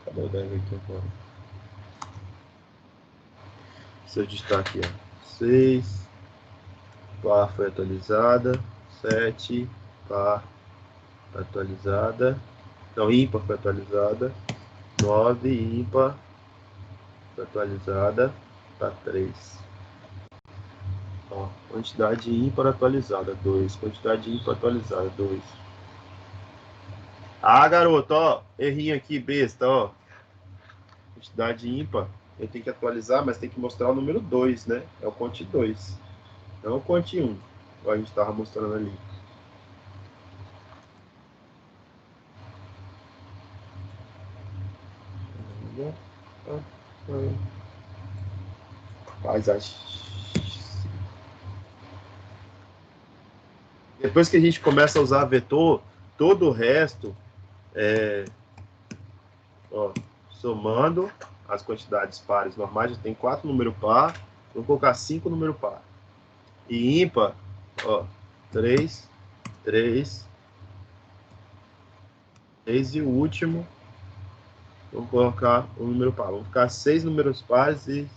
Cadê o 10 aqui agora? Se eu digitar aqui, ó. 6. Par foi atualizada. 7. Par atualizada. Não, ímpar foi atualizada. 9, ímpar foi atualizada. Tá 3. Ó, quantidade ímpar atualizada, 2. Quantidade ímpar atualizada, 2. Ah, garoto, ó. Errinho aqui, besta, ó. Quantidade ímpar. Eu tenho que atualizar, mas tem que mostrar o número 2, né? É o conte 2. Não o conte 1. Igual a gente estava mostrando ali. Faz Depois que a gente começa a usar vetor, todo o resto ó, somando as quantidades pares normais, tem 4 números par, vou colocar 5 números par. E ímpar, ó, 3, 3 e o último Vamos colocar o número par. Vamos ficar 6 números pares e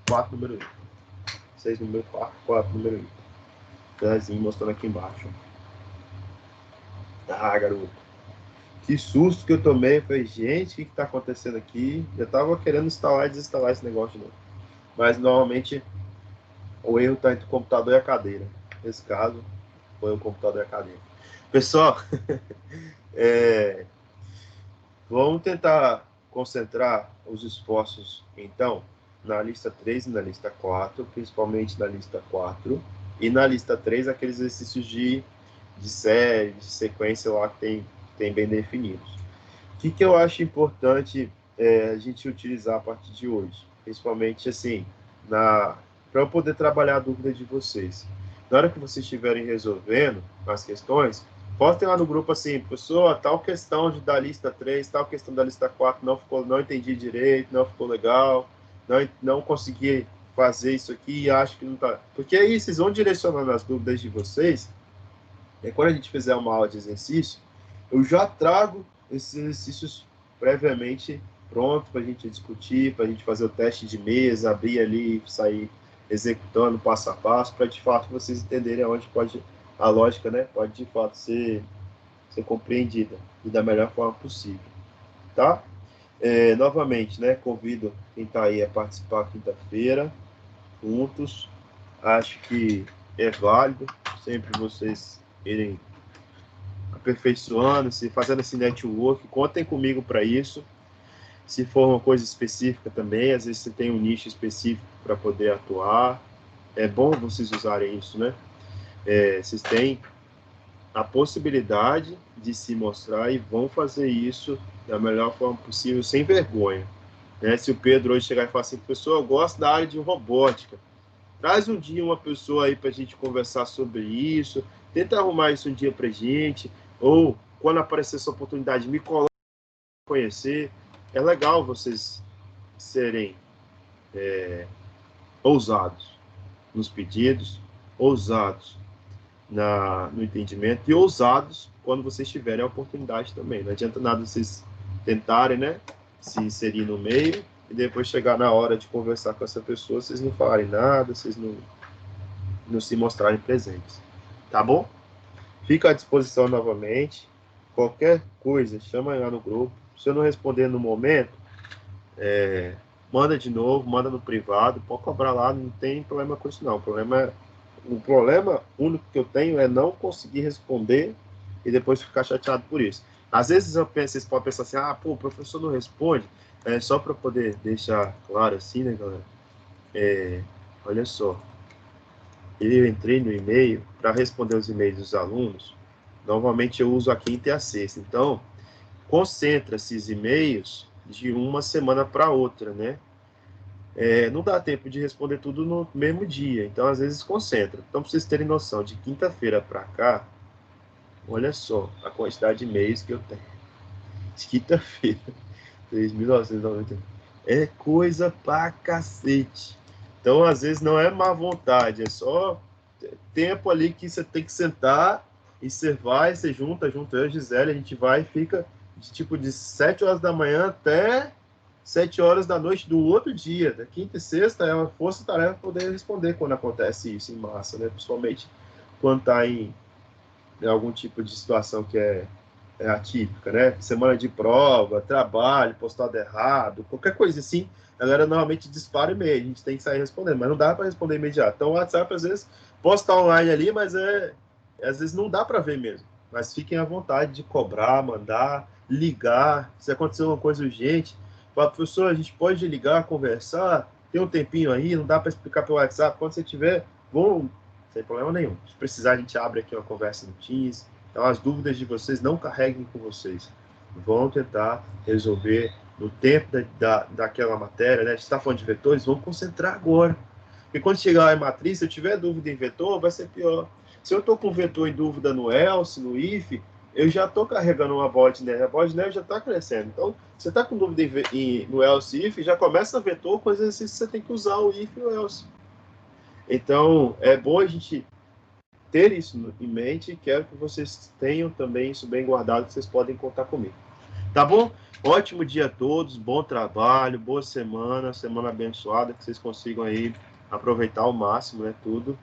4 números ímpares. 6 números pares, 4 números ímpares. Pezinho mostrando aqui embaixo. Ah, garoto. Que susto que eu tomei. Eu falei, gente, o que está acontecendo aqui? Eu estava querendo instalar e desinstalar esse negócio de novo. Mas, normalmente, o erro está entre o computador e a cadeira. Nesse caso, foi o computador e a cadeira. Pessoal, vamos tentar concentrar os esforços, então, na lista 3 e na lista 4, principalmente na lista 4, e na lista 3, aqueles exercícios de série, de sequência lá que tem bem definidos. O que eu acho importante a gente utilizar a partir de hoje? Principalmente, assim, para eu poder trabalhar a dúvida de vocês. Na hora que vocês estiverem resolvendo as questões, postem lá no grupo assim, professor, tal questão da lista 3, tal questão da lista 4 não entendi direito, não ficou legal, não consegui fazer isso aqui, acho que não tá. Porque aí vocês vão direcionando as dúvidas de vocês, e quando a gente fizer uma aula de exercício, eu já trago esses exercícios previamente prontos para a gente discutir, para a gente fazer o teste de mesa, abrir ali e sair executando passo a passo, para de fato vocês entenderem onde pode a lógica, né, pode de fato ser compreendida e da melhor forma possível, tá? Novamente, né, convido quem está aí a participar quinta-feira, juntos. Acho que é válido sempre vocês irem aperfeiçoando, fazendo esse network. Contem comigo para isso. Se for uma coisa específica também, às vezes você tem um nicho específico para poder atuar. É bom vocês usarem isso, né? Vocês têm a possibilidade de se mostrar e vão fazer isso da melhor forma possível, sem vergonha. Né? Se o Pedro hoje chegar e falar assim, pessoal, eu gosto da área de robótica, traz um dia uma pessoa aí para a gente conversar sobre isso, tenta arrumar isso um dia para a gente, ou quando aparecer essa oportunidade, me coloque para conhecer. É legal vocês serem ousados nos pedidos, ousados no entendimento e ousados quando vocês tiverem a oportunidade também. Não adianta nada vocês tentarem, né, se inserir no meio e depois chegar na hora de conversar com essa pessoa, vocês não falarem nada, vocês não se mostrarem presentes. Tá bom? Fica à disposição novamente. Qualquer coisa, chama lá no grupo. Se eu não responder no momento, manda de novo, manda no privado, pode cobrar lá, não tem problema com isso não. O problema único que eu tenho é não conseguir responder e depois ficar chateado por isso. Às vezes vocês podem pensar assim, o professor não responde, só para poder deixar claro assim, né, galera? Olha só, eu entrei no e-mail para responder os e-mails dos alunos, normalmente eu uso a quinta e a sexta, então concentra esses e-mails de uma semana para outra, né? Não dá tempo de responder tudo no mesmo dia, então às vezes concentra. Então, para vocês terem noção, de quinta-feira para cá, olha só a quantidade de e-mails que eu tenho. De quinta-feira, 3.990. É coisa pra cacete. Então, às vezes, não é má vontade, é só tempo ali que você tem que sentar e você junta eu e a Gisele, a gente vai e fica de 7 horas da manhã até 7 horas da noite do outro dia, da quinta e sexta, é uma força-tarefa poder responder quando acontece isso em massa, né? Principalmente quando está em algum tipo de situação que é atípica, né? Semana de prova, trabalho, postado errado, qualquer coisa assim, a galera normalmente dispara e-mail, a gente tem que sair respondendo, mas não dá para responder imediato. Então o WhatsApp, às vezes, posta online ali, mas às vezes não dá para ver mesmo. Mas fiquem à vontade de cobrar, mandar, ligar, se acontecer uma coisa urgente, fala, professor, a gente pode ligar, conversar, tem um tempinho aí, não dá para explicar pelo WhatsApp, quando você tiver, bom, sem problema nenhum. Se precisar, a gente abre aqui uma conversa no Teams. Então, as dúvidas de vocês não carreguem com vocês. Vão tentar resolver no tempo daquela matéria, né? A gente está falando de vetores, vamos concentrar agora. Porque quando chegar lá em matriz, se eu tiver dúvida em vetor, vai ser pior. Se eu estou com vetor em dúvida no else, no if, eu já estou carregando uma bola de neve. A bola de neve já está crescendo. Então, você está com dúvida no else, if, já começa a vetor com os exercícios que você tem que usar o if e o else. Então, é bom a gente ter isso em mente e quero que vocês tenham também isso bem guardado, que vocês podem contar comigo. Tá bom? Ótimo dia a todos, bom trabalho, boa semana, semana abençoada, que vocês consigam aí aproveitar ao máximo, né, tudo.